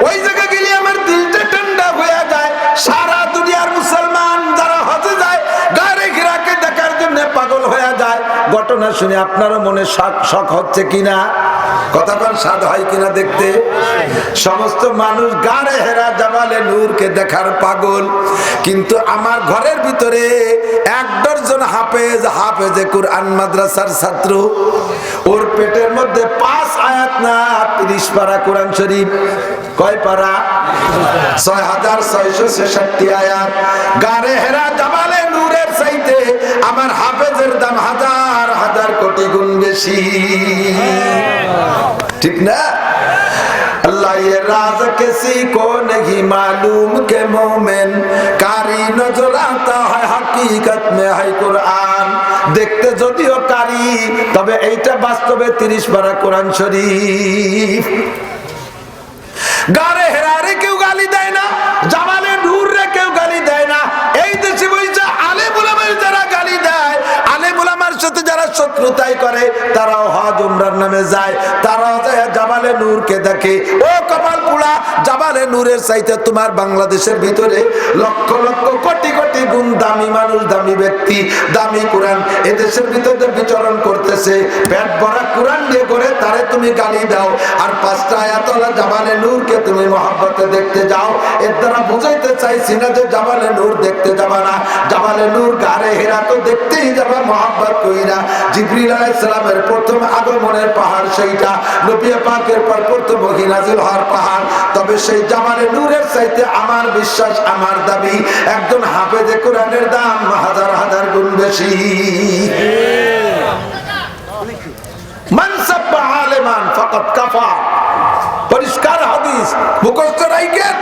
ওই জায়গা গেলে আমার দিলটা ঠান্ডা হয়ে যায়। সারা দুনিয়ার মুসলমান যারা হজে যায়, গারে হেরাকে দেখার জন্য পাগল হয়ে যায়। ঘটনা শুনে আপনারও মনে শখ হচ্ছে কিনা? কতক্ষণ স্বাদ হয় কিনা দেখতে। সমস্ত মানুষ গাড়ে হেরা জামালে নূরকে দেখার পাগল, কিন্তু আমার ঘরের ভিতরে 1 ডজন হাফেজে কুরআন মাদ্রাসার ছাত্র, ওর পেটের মধ্যে 5 আয়াত না 30 পারা কোরআন শরীফ। কয় পারা? 6666 আয়াত। গাড়ে হেরা জামালে নূরের চাইতে আমার হাফেজের দাম হাজার হাজার কোটি গুণ বেশি, ঠিক না? अल्लाह ये राज किसी को नहीं मालूम के मोमिन कारी नजर आता है हकीकत में है कुरान। দেখতে যদিও কারি, তবে এইটা বাস্তবে 30 পারা কোরআন শরীফ। গারে হেরারে কেউ গালি দেয় না, জামালে নূর রে কেউ গালি দেয় না। এই দেশে বইছে আলেম উলামার যারা গালি দেয়, আলেম উলামার সাথে যারা শত্রুতাই করে, তারাও হজ উমরার নামে যায়, তারাও যায় জামালে নূরকে দেখে। ও কপাল পোড়া, জামালে নূরের চাইতে তোমার বাংলাদেশের ভিতরে লক্ষ লক্ষ কোটি কোটি গুণ দামি মানুষ, দামি ব্যক্তি, দামি কোরআন এদেশের ভিতরে বিচরণ করতেছে। পেট ভরা কোরআন দিয়ে করে তারে তুমি গালি দাও, আর 5টা আয়াতওয়ালা জামালে নূরকে তুমি মহব্বতে দেখতে যাও। এর দ্বারা বুঝাইতে চাইছি না যে জামালে নূর দেখতে যাবা না, জামালে নূর গারে হেরা তো দেখতেই যাবা মহব্বত কইরা। জিবরিল আলাইহিস সালামের প্রথম আগমনের পাহাড় সেইটা, নবী পাকের পর প্রথম ওহী নাযিল হওয়ার পাহাড়। তবে সেই জামালে নূরের চাইতে আমার বিশ্বাস, আমার দাবি, একজন হাফেজে কোরআনের দাম হাজার হাজার গুণ বেশি। মান সাব্বা আলিমান ফাকাদ কাফা, পরিষ্কার হাদিস মুখস্থ রাখেন।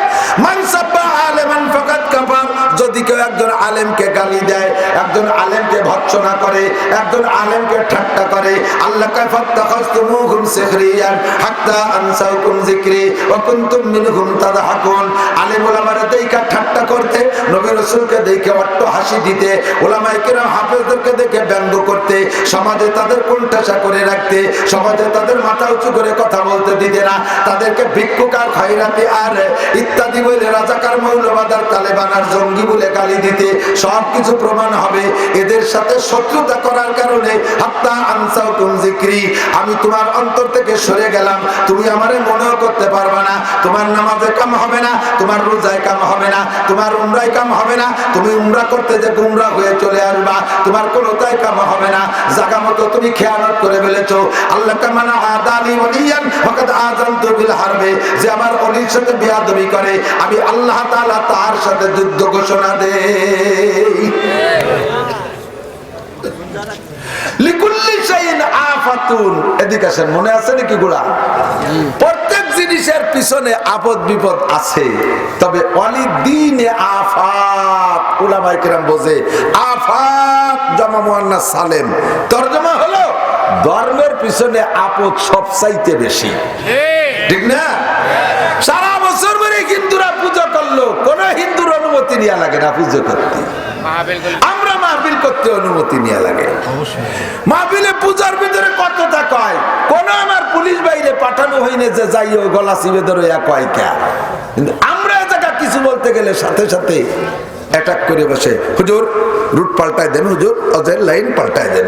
মান সাব্বা আলিমান ফাকাদ কাফা, যদি কেউ একজন আলেমকে গালি দেয়, একজন আলেমকে ভৎসনা করে, একজন আলেমকে ঠাট্টা করে, আল্লাহ কয় ফাত্তাখাযতুমুহুম সিখরিয়ান হাত্তা আনসাউকুম যিকরি ওয়া কুনতুম মিনহুম তাদহাকুন। আলেম ওলামারা দেইখা ঠাট্টা করতে, নবী রাসূলকে দেখে অট্ট হাসি দিতে, ওলামায়ে কেরাম হাফেজদেরকে দেখে ব্যঙ্গ করতে, সমাজে তাদের কোণঠাসা করে রাখতে, সমাজে তাদের মাথা উঁচু করে কথা বলতে দিতে না, তাদেরকে ভিক্ষুক আর খয়রাতি আর ইত্যাদি বলে রাজাকার, মৌলবাদ আর তালেবান আর জঙ্গি বলে গালি দিতে, সবকিছু প্রমাণ হবে এদের সাথে শত্রুতা করার কারণে। হাত্তা আনসাউকুম যিকরি, আমি তোমার অন্তর থেকে সরে গেলাম, তুমি আমারে মনেও করতে পারবা না। তোমার নামাজে কাম হবে না, তোমার রোজায় কাম হবে না, তোমার উমরায় কাম হবে না, তুমি উমরা করতে যে গুমরা হয়ে চলে আসবা, তোমার কোনোটাই কাম হবে না। জায়গা মতো তুমি খেয়ানত করে ফেলেছো। আল্লাহ কামানা আদানি ওয়ালিয়ান ফাকাদ আযানতু বিল হারবে, যে আমার ওলির সাথে বেয়াদবি করে আমি আল্লাহ তাআলা তার সাথে যুদ্ধ ঘোষণা দেই। লিকুল্লি শাইইন আফাতুন, এদিকে আসেন, মনে আছে নাকি গোড়া? প্রত্যেক জিনিসের পিছনে আপদ বিপদ আছে, তবে ওয়ালি দ্বীনে আফাত, উলামায়ে কেরাম বোঝে আফাত জামা মুয়ান্নাস সালেম, তরজমা হলো ধর্মের পিছনে আপদ সবচাইতে বেশি, ঠিক না? সারা বছর ধরে হিন্দুরা পূজা করলো, কোন হিন্দুর অনুমতি নেওয়া লাগে না পূজা করতে। আমরা মাহফিল করতে অনুমতি নেওয়া লাগে। মাহফিলে পূজার ভিতরে কতটা কয়, কোন আমার পুলিশ বাইরে পাঠানো হয়নি যে যাইও গলা চিবে ধরো কয় কে। কিন্তু আমরা জায়গা কিছু বলতে গেলে সাথে সাথে অ্যাটাক করে বসে, হুজুর রুট পাল্টায় দেন, হুজুর অজের লাইন পাল্টায় দেন।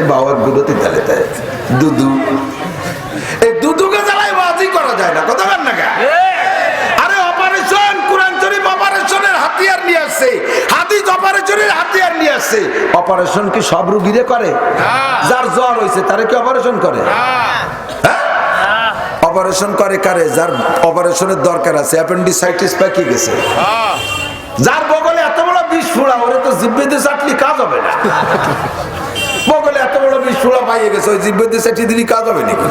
বাবার বিরতি তালে তাই দুদু, এই দুদুকে জ্বালাই বাজি করা যায় না, কথা বল না গা। আরে অপারেশন কোরআন শরীফ অপারেশনের হাতিয়ার নিয়ে আসছে, হাদিস অপারেশনের হাতিয়ার নিয়ে আসছে। অপারেশন কি সব রোগীরে করে? যার জ্বর হয়েছে তারে কি অপারেশন করে? অপারেশন করে কারে? যার অপারেশনের দরকার আছে, অ্যাপেন্ডিসাইটিস পাকিয়ে গেছে, যার বগলে এত বড় বিষ ফোড়া, ওরে তো জিব্বেতে চাটলি কাজ হবে না। বগলে এত বড় বিষ ফোড়া পাইয়ে গেছে, ওই জিব্বেতে চাটি দিলি কাজ হবে নাকি?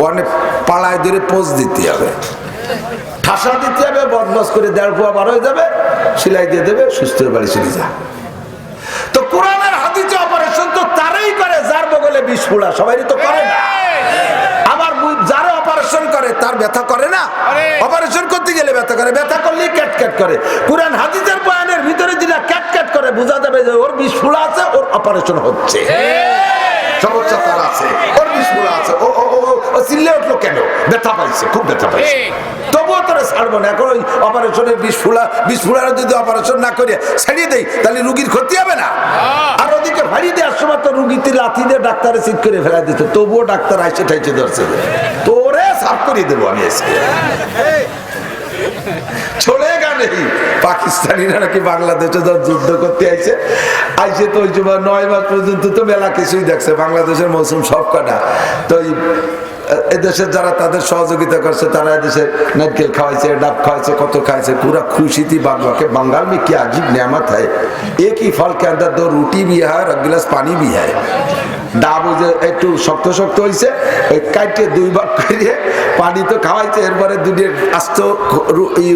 অনেক পালায় ধরে পোজ দিতে হবে, ঠাসা দিতে হবে, বদমাস করে 1.5 পোয়া বার হয়ে যাবে, সেলাই দিয়ে দেবে, সুস্থ হয়ে বাড়ি চলে যা। তো কোরআনের হাদিসে অপারেশন তো তারাই করে যার বগলে বিষ ফোড়া, সবাই তো করে না। আবার যারা অপারেশন করে তার ব্যথা করে না, অপারেশন করতে গেলে ব্যথা করে, ব্যথা করলে ক্যাট ক্যাট করে। কোরআন হাদিসের বয়ানের ভিতরে যেটা ক্যাট ক্যাট করে বোঝা যাবে যে ওর বিষ ফোড়া আছে, ওর অপারেশন হচ্ছে, সমস্যা তার আছে, ওর বিষ ফোড়া আছে, ও চিল্লে উঠলো কেন? ব্যথা পাইছে, খুব ব্যথা পাইছে। তবুও তোরা ছাড়বো না। এখন ওই অপারেশনের বিষ ফুলার যদি অপারেশন না করে ছাড়িয়ে দেয় তাহলে রুগীর ক্ষতি হবে না? আর ওদিকে ভারী দেওয়ার সময় তো রুগীতে লাথি দিয়ে ডাক্তারে চিট করে ফেলা দিত, তবুও ডাক্তার আইসে ঠাইছে ধরছে, তোরে সাফ করে দেবো আমি আজকে। চলে গেলে পাকিস্তানিরা নাকি বাংলাদেশে যুদ্ধ করতে আইছে তো ওই সময় 9 মাস পর্যন্ত তো মেলা কিছুই দেখছে, বাংলাদেশের মৌসুম সব কাটা। তো এদেশের যারা তাদের সহযোগিতা করছে তারা এদেশে নারকেল খাওয়াইছে, ডাব খাওয়াইছে, কত খাইছে, পুরা খুশি थी। बंगाल में क्या अजीब नेमत है, एक ही फल के अंदर 2 रोटी भी है और 1 गिलास पानी भी है। ডাব একটু শক্ত শক্ত হয়েছে, ওই কাটে 2 ভাগ করে পানি তো খাওয়াইছে, এরপরে 2 আস্ত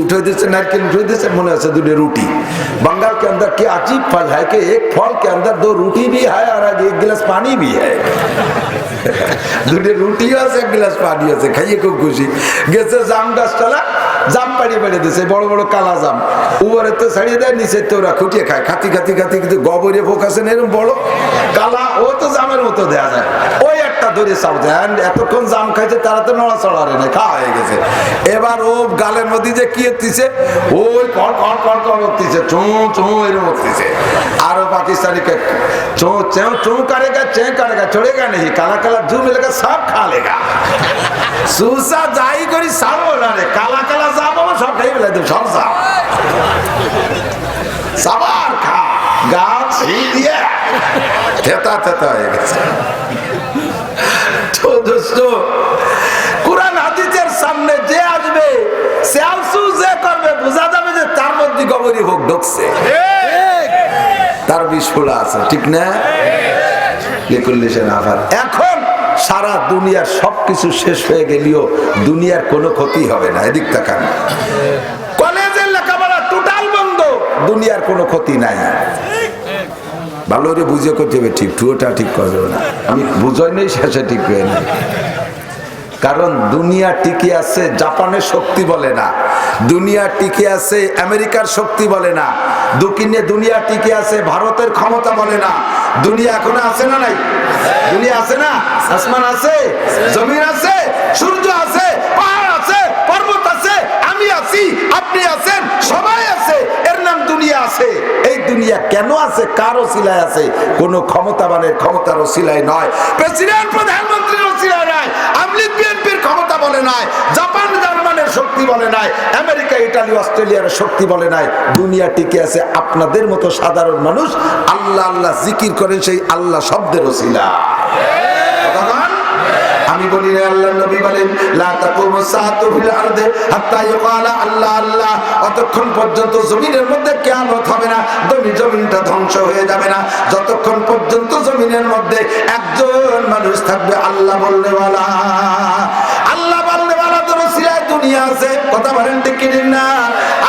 উঠে দিচ্ছে, নারকেল উঠে দিচ্ছে, মনে হচ্ছে 2 রুটি। बंगाल के अंदर क्या अजीब फल है कि एक फल के अंदर 2 रोटी भी है और 1 गिलास पानी भी है। 2 রুটিও আছে, 1 গ্লাস পানি আছে, খাইয়ে খুব খুশি। গেছে জাম গাছতলা, জাম পাড়ি পেড়ে দিছে, বড় বড় কালা জাম, উপরে তো ছাড়িয়ে দেয়, নিচে তো ওরা খুঁটিয়ে খায়, খাতি খাতি খাতি কিন্তু গবরে ফোকাসেন এরকম বড় কালা, ও তো জামের মতো দেয়া যায়। ওই একটা ধরে চাপ দেয়, এতক্ষণ জাম খাইছে তারা তো নড়াচড়া নেই, খাওয়া হয়ে গেছে। এবার ও গালের মধ্যে যে কি এতিছে, ওই কড় কড় কড় কড় করতেছে, চোঁ চোঁ এরকম করতেছে। আরো পাকিস্তানিকে চোঁ চেঁ চোঁ কারেগা চেঁ কারেগা চড়েগা নেই, কালা কালা জু মিলেগা সব খা লেগা। সুসা যাই করি সারবো না রে, কালা কালা যা পাবো সব খাই ফেলে দেব, সব যা সবার খা, গাছ দিয়ে থেতা থেতা হয়ে গেছে। তো দোস্ত, কুরআন হাদিসের সামনে যে আসবে, সে আফসোস যে করবে, বোঝা যাবে যে তার মধ্যে গবরি ভোগ ঢুকছে, তার বিস্ফোরা আছে, ঠিক না? এখন সারা দুনিয়ার সবকিছু শেষ হয়ে গেলেও দুনিয়ার কোনো ক্ষতি হবে না। এদিক তাকান, কলেজের লেখাপড়া টোটাল বন্ধ, দুনিয়ার কোনো ক্ষতি নাই। ভালো করে বুঝে করতে হবে, ঠিক টুয়োটা ঠিক করবে না, আমি বুঝাই নেই শেষে ঠিক হয়ে না। কারণ দুনিয়া টিকে আছে জাপানের শক্তি বলে না, দুনিয়া টিকে আছে আমেরিকার শক্তি বলে না, দুনিয়া টিকে আছে ভারতের ক্ষমতা বলে না। দুনিয়া এখনো আছে না নাই? দুনিয়া আছে না? আসমান আছে, জমিন আছে, সূর্য আছে, পাহাড় আছে, পর্বত আছে, আমি আছি, আপনি আছেন, সবাই আছে, এর নাম দুনিয়া আছে। এই দুনিয়া কেন আছে? কার ওসিলায় আছে? কোন ক্ষমতাবানের ক্ষমতার ওসিলায় নয়, প্রেসিডেন্ট প্রধানমন্ত্রীর ওসিলায় নয়, আমলিগ বিএনপির ক্ষমতা বলে নাই, জাপান জার্মানের শক্তি বলে নাই, আমেরিকা ইটালি অস্ট্রেলিয়ার শক্তি বলে নাই। দুনিয়া টিকে আছে আপনাদের মতো সাধারণ মানুষ আল্লাহ আল্লাহ জিকির করেন, সেই আল্লাহ শব্দের ওসিলা। আমি বলি রে, আল্লাহ নবী বলেন লা তাকুমু সাআতু ফিল আরদি হাত্তা ইউকালা আল্লাহ আল্লাহ, অতক্ষণ পর্যন্ত জমিনের মধ্যে কিয়ামত হবে না, জমিনটা ধ্বংস হয়ে যাবে না, যতক্ষণ পর্যন্ত জমিনের মধ্যে একজন মানুষ থাকবে আল্লাহ বলনেওয়ালা। আল্লাহ বলনেওয়ালা তো রসিলায় দুনিয়া আছে, কথা বলেন ঠিক কি না?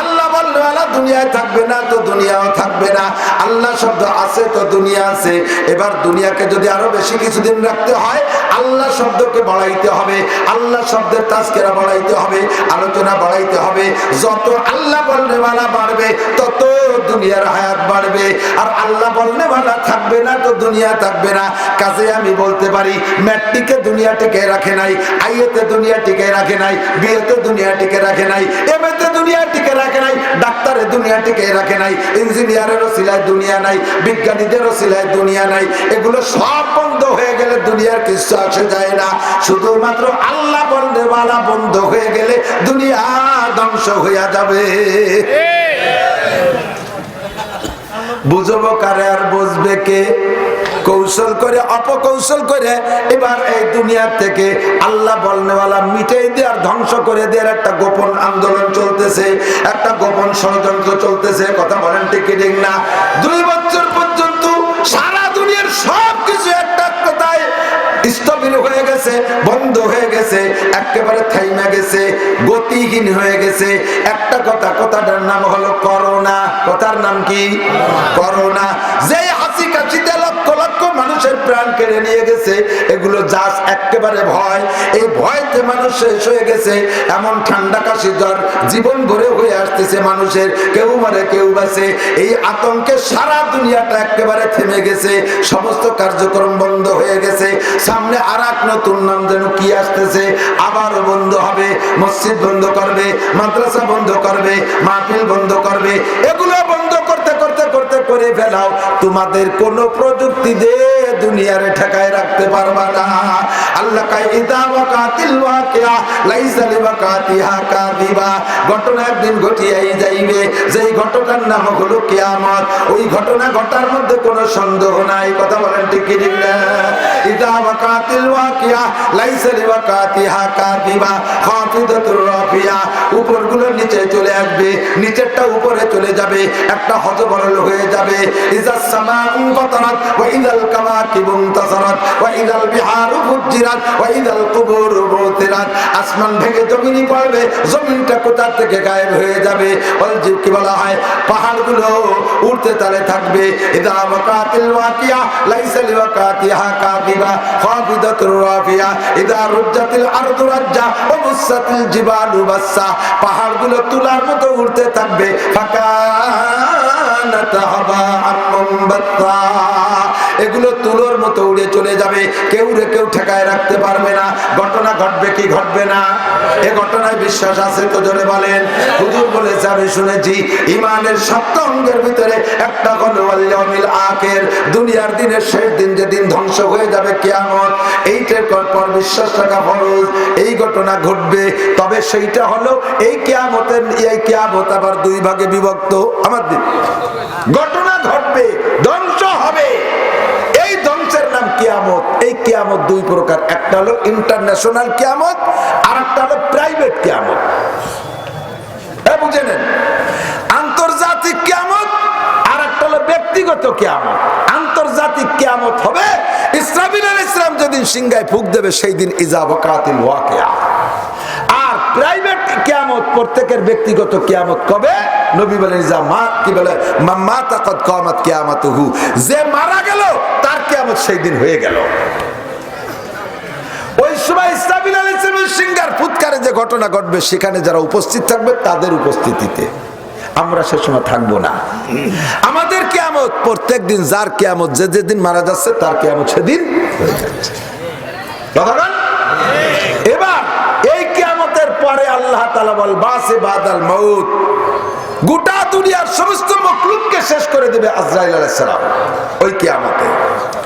আল্লাহ বলনেওয়ালা দুনিয়ায় থাকবে না তো দুনিয়াও থাকবে না, আল্লাহ শব্দ আছে তো দুনিয়া আছে। এবার দুনিয়াকে যদি আরো বেশি কিছুদিন রাখতে হয়, আল্লাহ শব্দকে বাড়াইতে হবে, আল্লাহ শব্দের তাজকিরা বাড়াইতে হবে, আলোচনা বাড়াইতে হবে। যত আল্লাহ বলনেওয়ালা বাড়বে তত দুনিয়ার হায়াত বাড়বে, আর আল্লাহ বলনেওয়ালা থাকবে না তো দুনিয়া থাকবে না। কাজে আমি বলতে পারি, ম্যাট্রিকে দুনিয়া টিকে রাখে নাই, আইএতে দুনিয়া টিকে রাখে নাই, বিএতে দুনিয়া টিকে রাখে নাই, এমএতে দুনিয়া টিকে রাখে নাই, ডাক্তারের দুনিয়া টিকে রাখে নাই, ইঞ্জিনিয়ারের ওসিলায় দুনিয়া নাই, বিজ্ঞানীদের ওসিলায় দুনিয়া নাই। এগুলো সব বন্ধ হয়ে গেলে দুনিয়ার কিছু আসে যায় না। শুধুমাত্র আল্লাহ বলনেওয়ালা বন্ধ হয়ে গেলে দুনিয়া ধ্বংস হয়ে যাবে। বুঝবো কারে আর বুঝবে কে? কৌশল করে অপকৌশল করে এবার এই দুনিয়া থেকে আল্লাহ বলনেওয়ালা মিটাই দেওয়ার, ধ্বংস করে দেওয়ার একটা গোপন আন্দোলন চলতেছে, একটা গোপন ষড়যন্ত্র চলতেছে। কথা বলেন ঠিক কি ঠিক না? 2 বছর পর্যন্ত সারা দুনিয়ার সব কিছু একটা কথায় স্থবির হয়ে গেছে, বন্ধ হয়ে গেছে, একেবারে থাইমা গেছে, গতিহীন হয়ে গেছে। একটা কথা, কথাটার নাম হলো করোনা। কথার নাম কি? করোনা। যে হাসি কাশিতে লক্ষ লক্ষ মানুষের প্রাণ কেড়ে নিয়ে গেছে, এগুলো জাস্ট একেবারে ভয়। এই ভয়তে মানুষ শেষ হয়ে গেছে। এমন ঠান্ডা কাশি জ্বর জীবন ভরে হয়ে আসতেছে মানুষের, কেউ মরে কেউ বাঁচে। এই আতঙ্কে সারা দুনিয়াটা একেবারে থেমে গেছে, সমস্ত কার্যক্রম বন্ধ হয়ে গেছে। সামনে আর এক নতুন নাম যেন কি আসতেছে, আবারও বন্ধ হবে। মসজিদ বন্ধ করবে, মাদ্রাসা বন্ধ করবে, মাহফিল বন্ধ করবে। এগুলো বন্ধ করতে করতে করতে করে ফেলাও, তোমাদের কোন প্রযুক্তি দিয়ে দুনিয়ারে ঠেকায় রাখতে পারবা না। আল্লাহ কাই ইদা ওয়াকাতিল ওয়াকিয়া লাইসা লিওয়াকাতিহা কাযিবা। ঘটনা একদিন ঘটিয়াই যাইবে, যেই ঘটনার নাম হলো কিয়ামত। ওই ঘটনা ঘটার মধ্যে কোনো সন্দেহ নাই। কথা বলেন ঠিক কি ঠিক না? ইদা ওয়াকাতিল ওয়াকিয়া লাইসা লিওয়াকাতিহা কাযিবা খাফিদাতুর রাফিয়া। উপরগুলো নিচে চলে আসবে, নিচেরটা উপরে চলে যাবে, একটা হযবরল হয়ে যাবে। ইজাস সামাউ ফাতারাত ওয়া ইদাল কাওয়াকিবু ইনতাসারাত ওয়া ইদাল বিহারু ফুজ্জিরাত ওয়া ইদাল কুবুরু বুতিরাত। আসমান ভেঙে জমিনে পড়বে, জমিনটা কোথা থেকে গায়েব হয়ে যাবে। অলজিব কি বলা হয়, পাহাড়গুলো উড়তে তালে থাকবে। ইদা ওয়াকাতিল ওয়াকিয়া লাইসা লিওয়াকাতিহা কাযিবা খাফিদাতুর রাফিয়া। ইদা রুজ্জাতিল আরদু রাজ্জা ওয়া বুসাতিল জিবালু বাসসা। পাহাড়গুলো তুলার মতো উড়তে থাকবে। ফাকানাত হাবাআন মুনবাত্তা। এগুলো তুলোর মতো উড়ে চলে যাবে, কেউ রে কেউ ঠেকায় রাখতে পারবে না। ঘটনা ঘটবে কি ঘটবে না? এ ঘটনায় বিশ্বাস আছে তো? জোরে বলেন। হুজুর বলেছে, আমি শুনেছি ইমানের 7 অঙ্গের ভিতরে একটা হলো ওয়াল ইয়াউমিল আখির, দুনিয়ার দিনের শেষ দিন, যেদিন ধ্বংস হয়ে যাবে কিয়ামত। এইটার পর বিশ্বাস রাখা ফরজ। এই ঘটনা ঘটবে, তবে সেইটা হলো এই কিয়ামতের, এই কিয়ামত আবার 2 ভাগে বিভক্ত। আমার দিন ঘটনা ঘটবে, ধ্বংস হবে, এই ধ্বংসের নাম কিয়ামত। এই কিয়ামত 2 প্রকার, একটা হলো ইন্টারন্যাশনাল কিয়ামত, আর একটা হলো প্রাইভেট কিয়ামত। বুঝে নেন, আন্তর্জাতিক কিয়ামত আর একটা হলো ব্যক্তিগত কিয়ামত। আন্তর্জাতিক কিয়ামত হবে ইসরাফিল আলাইহিস সালাম যেদিন সিংহায় ফুঁক দেবে, সেই দিন ইজা ওয়াকাতিল ওয়াকিয়া। আর প্রাইভেট কিয়ামত, প্রত্যেকের ব্যক্তিগত কিয়ামত কবে? নবী বলেন ইজা মা কি বলে, মাম্মা তাকাদ কিয়ামত কিয়ামতুহু, যে মারা গেল তার কিয়ামত সেই দিন হয়ে গেল। ওই সময় ইসরাফিল আলাইহিস সালামের সিংহার ফুৎকারে যে ঘটনা ঘটবে, সেখানে যারা উপস্থিত থাকবে তাদের উপস্থিতিতে আমরা সে সময় থাকবো না। আমাদের কিয়ামত প্রত্যেক দিন, যার কিয়ামত যে যেদিন মারা যাচ্ছে তার কিয়ামত সেদিন হয়ে যাচ্ছে। এবার এই কিয়ামতের পরে আল্লাহ তাআলা বল বাসে বাদাল মাউত, গোটা দুনিয়ার সমস্ত মখলুককে শেষ করে দেবে আজরাইল আলাইহিস সালাম ওই কিয়ামতে।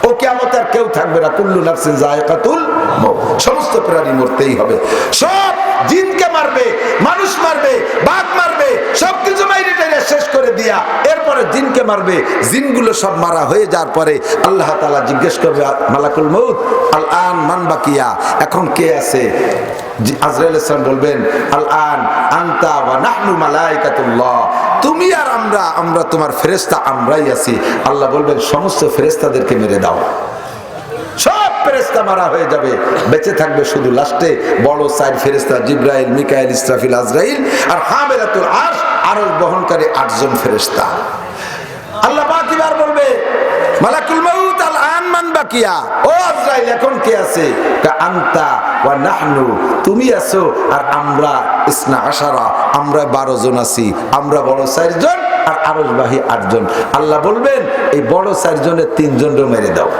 ও কিয়ামতে আর কেউ থাকবে না। কুল্লু নাফসিন যায়কাতুল মাউত, সমস্ত প্রাণী মরতেই হবে। সব জিনকে মারবে, মানুষ মারবে, বাঘ মারবে, সবকিছু মাইরে টাইরে শেষ করে দিয়া এরপরে জিনকে মারবে। জিনগুলো সব মারা হয়ে যাওয়ার পরে আল্লাহ তাআলা জিজ্ঞেস করবে মালাকুল মউত, আল আন মান বাকিয়া, এখন কে আছে? আজরাইল আলাইহিস সালাম বলবেন, আল আন আনতা ওয়া নাহনু মালাইকাতুল্লাহ, তুমি আর আমরা, আমরা তোমার ফেরেশতা, আমরাই আছি। আল্লাহ বলবেন সমস্ত ফেরেশতাদেরকে মেরে দাও। সব ফেরেশতা মারা হয়ে যাবে, বেঁচে থাকবে শুধু লাস্টে বড় 4 ফেরেশতা, জিবরাইল, মিকাইল, ইসরাফিল, আজরাইল আর হামেলাতুল আরশ, আরশ বহনকারী 8 জন ফেরেশতা। আল্লাহ পাক এবার বলবে মালাকুল মউত, আল আন মান বাকিয়া, ও আজরাইল এখন কে আছে? কা আনতা ওয়া নাহনু, তুমি আছো আর আমরা, ইসনা আশারা, আমরা 12 জন আছি। আমরা বড় 4 জন আর আরশবাহী 8 জন। আল্লাহ বলবেন এই বড় 4 জনের 3 জনকে মেরে দাও,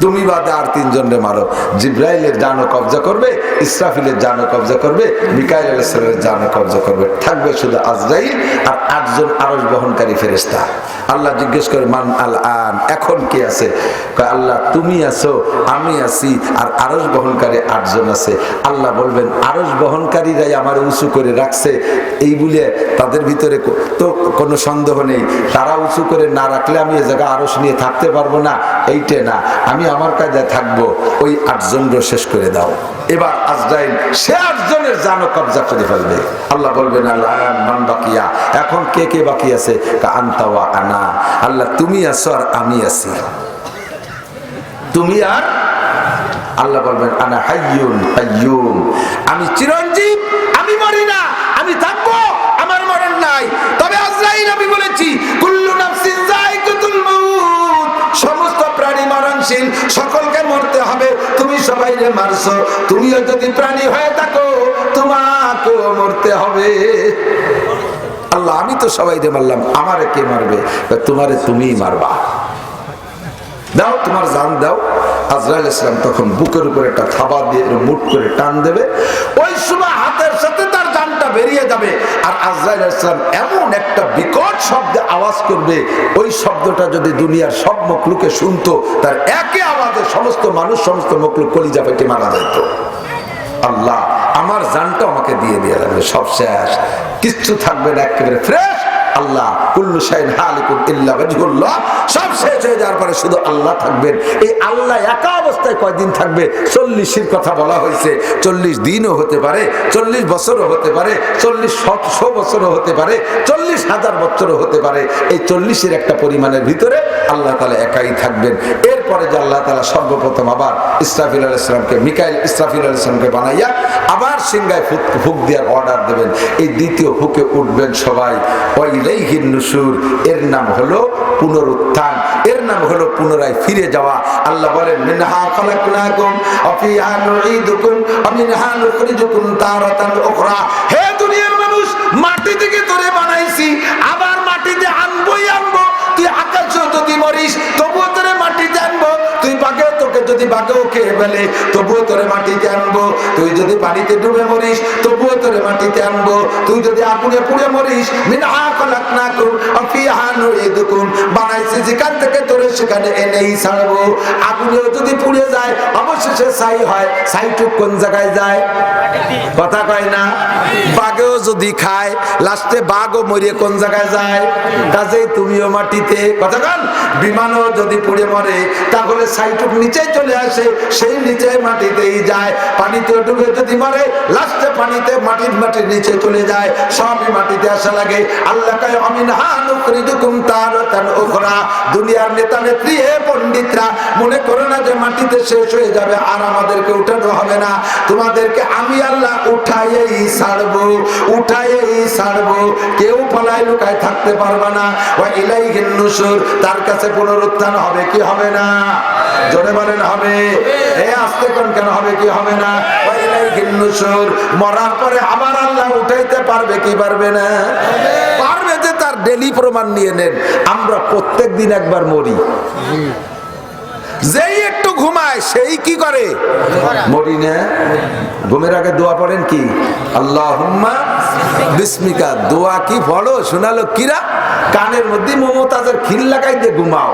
তুমি বাদে আর 3 জনকে মারো। জিবরাইলের জানও কবজা করবে, ইসরাফিলের জানও কবজা করবে, মিকাইল আলাইহিস সালামের জানও কবজা করবে। থাকবে শুধু আজরাইল আর 8 জন আরশ বহনকারী ফেরেশতা। আল্লাহ জিজ্ঞেস করে মান আল আন, এখন কে আছে? কয় আল্লাহ তুমি আছো, আমি আছি আর আরশ বহনকারী 8 জন আছে। আল্লাহ বলবেন আরশ বহনকারীরাই আমার উঁচু করে রাখছে, এই বলে তাদের ভিতরে তো কোনো সন্দেহ নেই, তারা উঁচু করে না রাখলে আমি এ জায়গায় আরশ নিয়ে থাকতে পারবো না, এইটা না, আমি আমার কাজে থাকবো, ওই 8 জনকে শেষ করে দাও। এবার আজরাইল সে 8 জনের জানও কবজা করে ফেলবে। আল্লাহ বলবেন আল্লাহ মান বাকিয়া, এখন কে কে বাকি আছে? কা আনতা ওয়া আনা, আল্লাহ তুমি আছো আর আমি আছি। তুমি আর আল্লাহ বলবেন আনা হাইয়ুন কাইয়ুম, আমি চিরঞ্জীব, আমি মরি না, আমি থাকবো, আমার মরণ নাই। তবে আজরাইল আমি বলেছি কুল্লু নাফসিন যায়কাতুল মাউত, সমস্ত প্রাণী মারা মরণশীল, সকলকে মরতে হবে। তুমি সবাইকে মারছো, তুমিও যদি প্রাণী হয়ে থাকো তোমাকেও মরতে হবে। আল্লাহ, আমি তো সবাইকে মারলাম, আমারে কে মারবে? তোমারে তুমিই মারবা, দাও তোমার জান দাও। আজরাইল ইসলাম তখন বুকের উপর একটা থাবা দিয়ে মুট করে টান দেবে, ওই সময় হাতের সাথে তার জানটা বেরিয়ে যাবে। আর আজরাইল ইসলাম এমন একটা বিকট শব্দে আওয়াজ করবে, ওই শব্দটা যদি দুনিয়ার সব মখলুকে শুনতো, তার একে আওয়াজে সমস্ত মানুষ, সমস্ত মখলুক কলিজা পেটে মারা যেত। আল্লাহ, আমার জানটা আমাকে দিয়ে দিয়ে যাবে, সব শেষ, কিচ্ছু থাকবে না, একেবারে ফ্রেশ। আল্লাহ, কুল্লু শাইইন হালিকুন ইল্লা ওয়াজহুল্লাহ, সব শেষ হয়ে যাওয়ার পরে শুধু আল্লাহ থাকবেন। এই আল্লাহ একা অবস্থায় কয়দিন থাকবে? 40-এর কথা বলা হয়েছে। 40 দিনও হতে পারে, 40 বছরও হতে পারে, 40-100 বছরও হতে পারে, 40,000 বছরও হতে পারে। এই 40-এর একটা পরিমাণের ভিতরে আল্লাহ তাআলা একাই থাকবেন। এরপরে যে আল্লাহ তাআলা সর্বপ্রথম আবার ইসরাফিল আলাইহিস সালামকে, মিকাইল ইসরাফিল আলাইহিস সালামকে বানাইয়া আবার সিংহায় ফুক দেওয়ার অর্ডার দেবেন। এই দ্বিতীয় ফুকে উঠবেন সবাই। ইলাইহিন নুশুর, এর নাম হলো পুনরুত্থান, এর নাম হলো পুনরায় ফিরে যাওয়া। আল্লাহ বলেন, মিনহা খালাকনাকুম ওয়া ফিহা নুঈদুকুম ওয়া মিনহা নুখরিজুকুম তারাতান উখরা। হে দুনিয়ার মানুষ, মাটি থেকে তোরে বানাইছি, আবার মাটিতে আনবই আনবো। তুই আকাশে যদি মরিস তবুও তোরে মাটিতে আনবো, তুই বাগে তোকে যদি বাগেও খেয়ে ফেলে তবুও তোরে মাটিতে আনবো, তুই যদি পানিতে ডুবে মরিস তবুও তোরে মাটিতে আনবো, তুই যদি আগুনে পুড়ে মরিস, মিনহা খালাকনাকুম ওয়া ফিহা নুঈদুকুম, বানাইছি যেখান থেকে তোরে সেখানে এনেই ছাড়বো। আগুনেও যদি পুড়ে যায় অবশেষে ছাই হয়, ছাইটুক কোন জায়গায় যায়? কথা কয় না? বাঘেও যদি খায় লাস্টে বাঘও মরিয়ে কোন জায়গায় যায়? কাজেই তুমিও মাটিতে। কথা কন? বিমানও যদি পুড়ে মরে তাহলে ছাইটুক নিচে চলে আসে, সেই নিচে মাটিতেই যায়। পানিতে ডুবে যদি মরে লাস্টে পানিতে মাটির নিচে চলে যায়, সবই মাটিতে আসা লাগে। আল্লাহ কয়, আমিনহা নুখরিজুকুম তারাতান উখরা। দুনিয়ার নেতা নেত্রী, হে পণ্ডিতরা, মনে করো না যে মাটিতে শেষ হয়ে যাবে আর আমাদেরকে উঠানো হবে না। তোমাদেরকে আমি আল্লাহ উঠাইয়েই ছাড়বো, উঠাইয়েই ছাড়বো, কেউ পালায় লুকায় থাকতে পারবে না। ওয়া ইলাইহিন নুশুর, তার কাছে পুনরুত্থান হবে কি হবে না? জোরে বলেন হবে। এ আস্তে কোন কেন হবে কি হবে না? ওয়া ইলাইহিন নুশুর, মরার পরে আবার আল্লাহ উঠাইতে পারবে কি পারবে না? পারবে। যে তার ডেলি প্রমাণ নিয়ে নেন, আমরা প্রত্যেক দিন একবার মরি। যেই একটু ঘুমায় সেই কি করে? মরি না? ঘুমের আগে দোয়া পড়েন কি? আল্লাহুম্মা বিসমিকা। দোয়া কি পড়ো শোনালো কিরা? কানের মধ্যে মমতাজের খিল লাগাই দিয়ে ঘুমাও,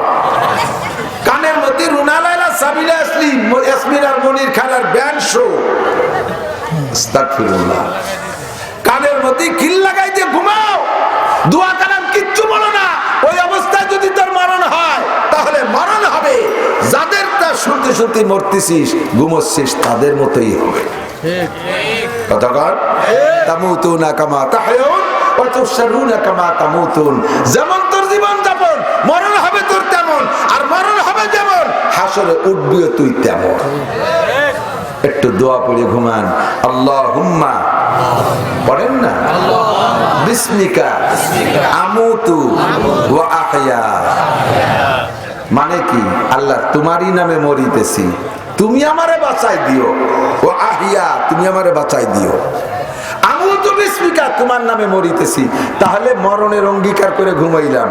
কানের মধ্যে রুনা লাইলা সাবিলা ইয়াসমিন আর মনির খালার ব্যান্ড শো। আস্তাগফিরুল্লাহ। কানের মধ্যে খিল লাগাই দিয়ে ঘুমাও, দোয়া কালাম কিচ্ছু বলো না। ওই অবস্থায় যদি তোর মরণ হয় তাহলে মরণ হবে। যাদের তা শুনতে শুনতে মরতেছিস, ঘুমোচ্ছিস, তাদের মতোই হবে। কথা কর? তামুতুনা কামা তাহয়ুন ওয়া তুহশারুনা কামা তামুতুন। যেমন তোর জীবন যাপন, মরণ হবে তোর তেমন, আর মরণ হবে যেমন, হাসরে উঠবিও তুই তেমন। একটু দোয়া পড়ে ঘুমান। আল্লাহুম্মা, পড়েন না? বিসমিকা আমুতু ওয়া আহয়া। মানে কি? আল্লাহ তোমারই নামে মরিতেছি, তুমি আমারে বাঁচাই দিও। ও আহিয়া, তুমি আমারে বাঁচাই দিও। আমুতু বিসমিকা, তোমার নামে মরিতেছি। তাহলে মরণের অঙ্গীকার করে ঘুমাইলাম।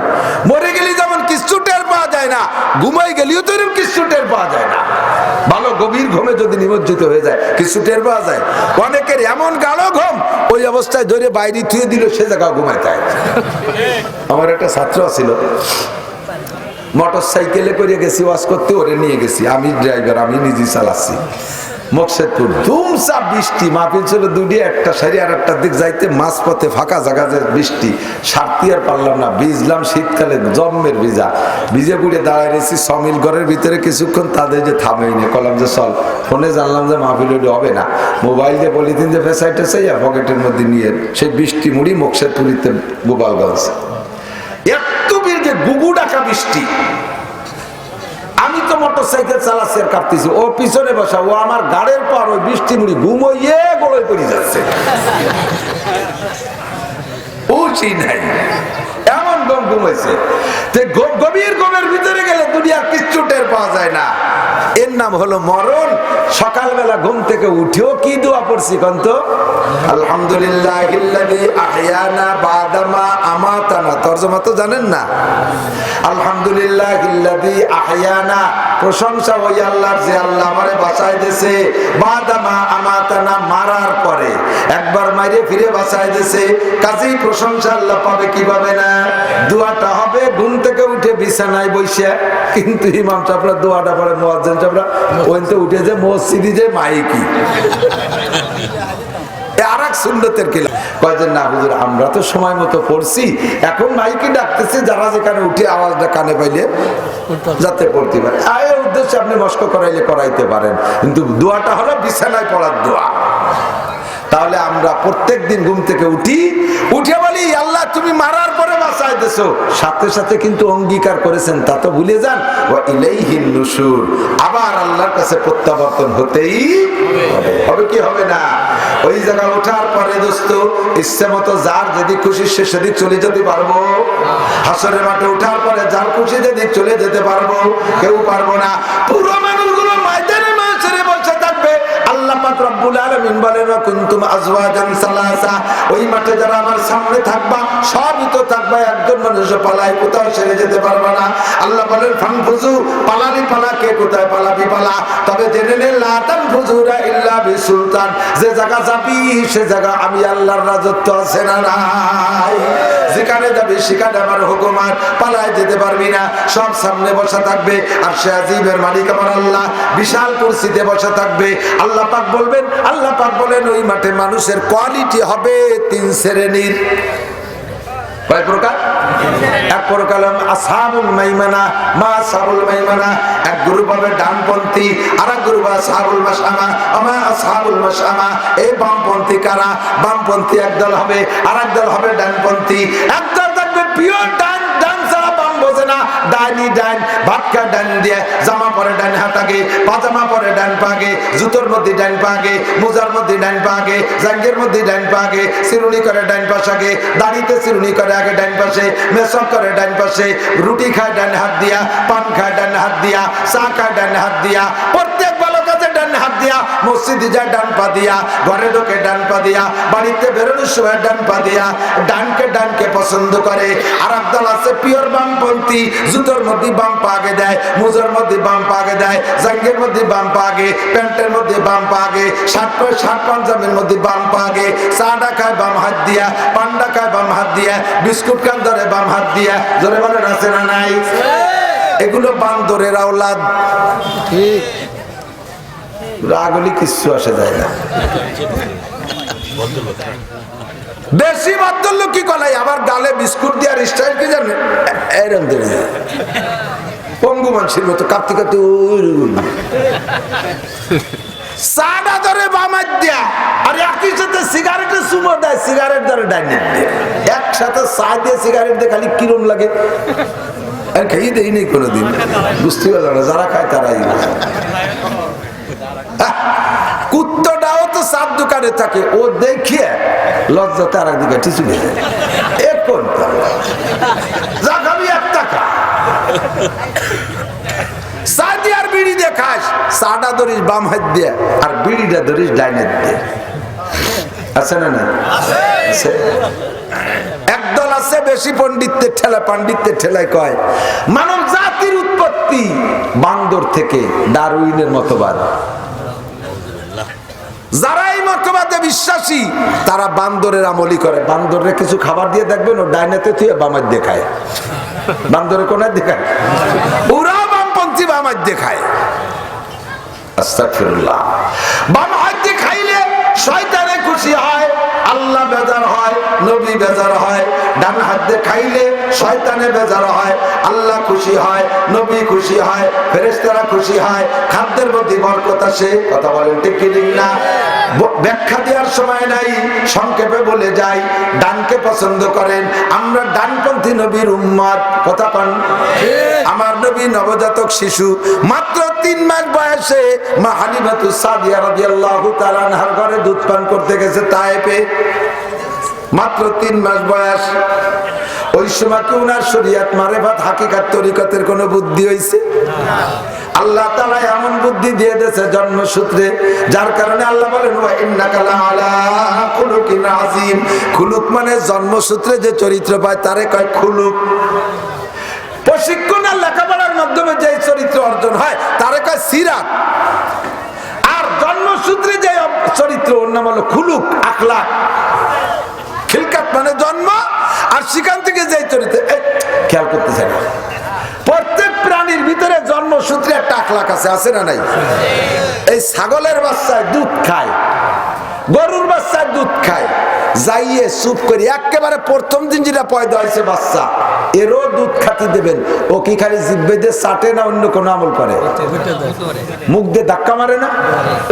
মরে গেলি যেমন কিছু টের পাওয়া যায় না, ঘুমাই গেলেও তো এরকম কিছু টের পাওয়া যায় না। ভালো গভীর ঘুমে যদি নিমজ্জিত হয়ে যায় কিছু টের পাওয়া যায়। অনেকের এমন গাঢ় ঘুম, ওই অবস্থায় ধরে বাইরে থুয়ে দিল, সে জায়গা ঘুমায় যায়। আমার একটা ছাত্র ছিল, মোটর সাইকেলে করে গেছি ওয়াজ করতে, ওরে নিয়ে গেছি, আমি ড্রাইভার, আমি নিজে চালাচ্ছি। মকসেদপুর ধুমসা বৃষ্টি, মাহফিল ছিল দুটি, একটা সারি আর একটার দিক যাইতে মাঝপথে ফাঁকা জায়গা যে বৃষ্টি, সারতি আর পারলাম না, ভিজলাম শীতকালে জন্মের ভিজা, ভিজে পুড়ে দাঁড়ায় রয়েছি সমিল ঘরের ভিতরে কিছুক্ষণ। তাদের যে থামেই নে, কলাম যে চল, ফোনে জানলাম যে মাহফিল হবে না, মোবাইল দিয়ে পলিথিন যে ফেসাই টেসাই পকেটের মধ্যে নিয়ে সেই বৃষ্টি মুড়ি মকসেদপুরিতে গোপালগঞ্জ। এত বীরকে গুগু ডাকা বৃষ্টি, আমি তো মোটর সাইকেল চালাচ্ছি আর কাঁপতেছি, ও পিছনে বসা, ও আমার গাড়ির পর ওই বৃষ্টি মুড়ি ঘুমোইয়ে গলায় পড়ে যাচ্ছে। উচি নাই, এমন ঘুম ঘুমাইছে। গভীর ঘুমের ভিতরে গেলে দুনিয়ার কিচ্ছু টের পাওয়া যায় না। এর নাম হলো মরণ। সকালবেলা ঘুম থেকে উঠেও কি দোয়া পড়ছি কন্ত? আলহামদুলিল্লাহিল্লাযী আহইয়ানা বাদামা আমাতানা। তরজমা তো জানেন না? আলহামদুলিল্লাহিল্লাযী আহইয়ানা, প্রশংসা ওই আল্লাহর যে আল্লাহ আমারে বাঁচায় দিয়েছে, বাদামা আমাতানা, মারার পরে একবার মাইরে ফিরে বাঁচায় দিয়েছে। কাজেই প্রশংসা আল্লাহ পাবে কি পাবে না? দোয়াটা হবে ঘুম থেকে উঠে বিছানায় বসে। কিন্তু ইমাম সাহেবরা দোয়াটা পড়ে, মুয়াজ্জিন সাহেবরা ওইতে উঠে যে মসজিদে যে মাইকি আরেক সুন্নতের কি কয় যে না হুজুর আমরা তো সময় মতো পড়ছি, এখন মাইকি ডাকতেছে, যারা যেখানে উঠে আওয়াজটা কানে পাইলে যাতে পড়তে পারে। এই উদ্দেশ্যে আপনি মস্ক করাইলে করাইতে পারেন, কিন্তু দোয়াটা হলো বিছানায় পড়ার দোয়া। তাহলে আমরা প্রত্যেক দিন ঘুম থেকে উঠে বলি আল্লাহ তুমি মারার পরে বাঁচাই দিছো, সাথে সাথে কিন্তু অঙ্গীকার করেছেন, তা তো ভুলে যান, ওয়া ইলাইহিন নুশুর, আবার আল্লাহর কাছে প্রত্যাবর্তন হতেই হবে। কি হবে না? ওই জায়গা ওঠার পরে দোস্ত ইচ্ছে মতো যার যেদিক খুশি সে সেদিক চলে যেতে পারবো? হাসরের মাঠে ওঠার পরে যার খুশি যেদিক চলে যেতে পারবো? কেউ পারবো না। পুরো মানুষগুলো ময়দানে মাঝে বসে থাকবে। আল্লাহ পাক রব্বুল আলামিন বলেন কুনতুম আজওয়াজান সালাসা, ওই মাঠে যারা আমার সামনে থাকবা সবই তো থাকবা, একজন মানুষ পালাই কোথাও সেরে যেতে পারবে না। আল্লাহ বলেন ফানফুজু, পালালি পালা, কে কোথায় পালাবি পালা, তবে জেনে নে লা তানফুজুরা ইল্লা বিসুলতান, যে জায়গা যাবি সে জায়গা আমি আল্লাহর রাজত্ব আছে না নাই? যেখানে যাবি সেখানে আমার হুকুম, আর পালায় যেতে পারবি না। সব সামনে বসা থাকবে, আর সে আজিবের মালিক আমার আল্লাহ বিশাল কুরসিতে বসা থাকবে। আল্লাহ পাক বলবেন, আল্লাহ পাক বলেন ওই মাঠে মানুষের কোয়ালিটি হবে তিন শ্রেণীর। কয় প্রকার? এক প্রকার আসহাবুল মাইমানা, মা আসহাবুল মাইমানা, এক গ্রুপ হবে ডানপন্থী, আর এক গ্রুপ আসহাবুল মাশআমা, আমা আসহাবুল মাশআমা। এই বামপন্থী কারা? বামপন্থী একদল হবে, আর একদল হবে ডানপন্থী। একদল থাকবে পিওর ডান, ডান ছাড়া বাম বোঝে না, ডাইনি ডাইন, ভাত খায় ডান দিয়ে, জামা পরে ডান হাত আগে, পাজামা পরে ডান পা আগে, জুতোর মধ্যে ডান পা আগে, মোজার মধ্যে ডান পা আগে, জাঙ্গের মধ্যে ডান পা আগে, চিরুনি করে ডান পাশ আগে, দাড়িতে চিরুনি করে আগে ডান পাশে, মেসক করে ডান পাশে, রুটি খায় ডান হাত দিয়া, পান খায় ডান হাত দিয়া, চা খায় ডান হাত দিয়া, প্রত্যেক ভালো কাজে ডান হাত দিয়া, মসজিদে যায় ডান পা দিয়া, ঘরে ঢোকে ডান পা দিয়া, বাড়িতে বেরোনোর সময় ডান পা দিয়া, ডানকে পছন্দ করে। আর একদল আছে পিওর বামপন্থী, জুতোর মধ্যে বাম পা আগে দেয়, মোজার মধ্যে বাম পা আগে দেয়, জাঙ্গের মধ্যে বাম পা আগে, প্যান্টের মধ্যে বাম পা আগে, শার্ট পাঞ্জাবির মধ্যে বাম পা আগে, চাটা খায় বাম হাত দিয়া, পান্ডা খায় বাম হাত দিয়া, বিস্কুট খান ধরে বাম হাত দিয়া। জোরে বলেন আছে না নাই? এগুলো বান্দরের আওলাদ। ঠিক রাগলি কিচ্ছু আসে যায় না। বেশি ভদ্রলোক কি কলাই, আবার গালে বিস্কুট দেওয়ার স্টাইল কি জানে? এরম দেবে পঙ্গু মানুষের মতো কাঁপতে কাঁপতে চাটা ধরে বামার দেয়া, আর একই সাথে সিগারেটের সুমো দেয়, সিগারেট ধরে ডাইনে একসাথে চা দিয়ে সিগারেট দিয়ে খালি কিরম লাগে। খেয়ে দেই নেই কোনোদিন, বুঝতে পারলো না, যারা খায় তারাই। কুত্তটাও তো চার দোকানে থাকে, ও দেখিয়ে লজ্জা তার দিকে টিচুলে যায়। এখন যা খাবি এক টাকা চা দিয়ে আর বিড়ি দিয়ে খাস, চাটা ধরিস বাম হাত দিয়ে আর বিড়িটা ধরিস ডাইন হাত দিয়ে। আছে না? না একদল আছে বেশি পাণ্ডিত্যের ঠেলায় কয় মানব জাতির উৎপত্তি বান্দর থেকে, ডারউইনের মতবাদ। যারা এই মতবাদে বিশ্বাসী তারা বান্দরের আমলি করে। বান্দরে কিছু খাবার দিয়ে দেখবেন ও ডাইনাতে তুই বামার দেখায়, বান্দরে কোনায় দেখায়, ওরা বামপন্থী বামার দেখায়। আস্তাগফিরুল্লাহ। বাম হাত দিয়ে খাইলে শয়তানে খুশি হয়, আল্লাহ বেজার হয়, নবী বেজার হয়। ডান হাত দিয়ে খাইলে শয়তানে বেজার হয়, আল্লাহ খুশি হয়, নবী খুশি হয়, ফেরেশতারা খুশি হয়, খাদ্যের মধ্যে বরকত আসে। কথা বলেন ঠিক কি না? ব্যাখ্যা দেওয়ার সময় নাই, সংক্ষেপে বলে যাই। ডানকে পছন্দ করেন, আমরা ডানপন্থী নবীর উম্মত। কথা পান? আমার নবী নবজাতক শিশু, মাত্র 3 মাস বয়সে মা হালিমাতুস সাদিয়া রাদিয়াল্লাহু তাআলা আনহার ঘরে দুধ পান করতে গেছে তায়েফে। মাত্র 3 মাস বয়স। ওই সময় কি উনার শরীয়ত মারেফাত হাকিকাত তরিকতের কোনো বুদ্ধি হইছে? আল্লাহ তাআলা এমন বুদ্ধি দিয়ে দিয়েছে জন্মসূত্রে, যার কারণে আল্লাহ বলেন ওয়া ইন্নাকা লাআলা খুলুকিন আযীম। খুলুক মানে জন্মসূত্রে যে চরিত্র পায় তারে কয় খুলুক। প্রশিক্ষণ আর লেখাপড়ার মাধ্যমে যে চরিত্র অর্জন হয় তারে কয় সিরাত। আর জন্মসূত্রে যে চরিত্র ওর নাম হলো খুলুক, আখলাক। খিলকাত মানে জন্ম, আর সেখান থেকে যে চরিত্র খেয়াল করতেছে না। প্রত্যেক প্রাণীর ভিতরে জন্মসূত্রে একটা আখলাক আছে, আছে না নাই? এই ছাগলের বাচ্চায় দুধ খায়, গরুর বাচ্চায় দুধ খায়, যাইয়ে চুপ করি একেবারে প্রথম দিন যেটা পয়দা হয়েছে বাচ্চা, এরও দুধ খাতি দেবেন। ও কি খালি জিব্বে দিয়ে চাটে না অন্য কোনো আমল করে? মুখ দিয়ে ধাক্কা মারে না?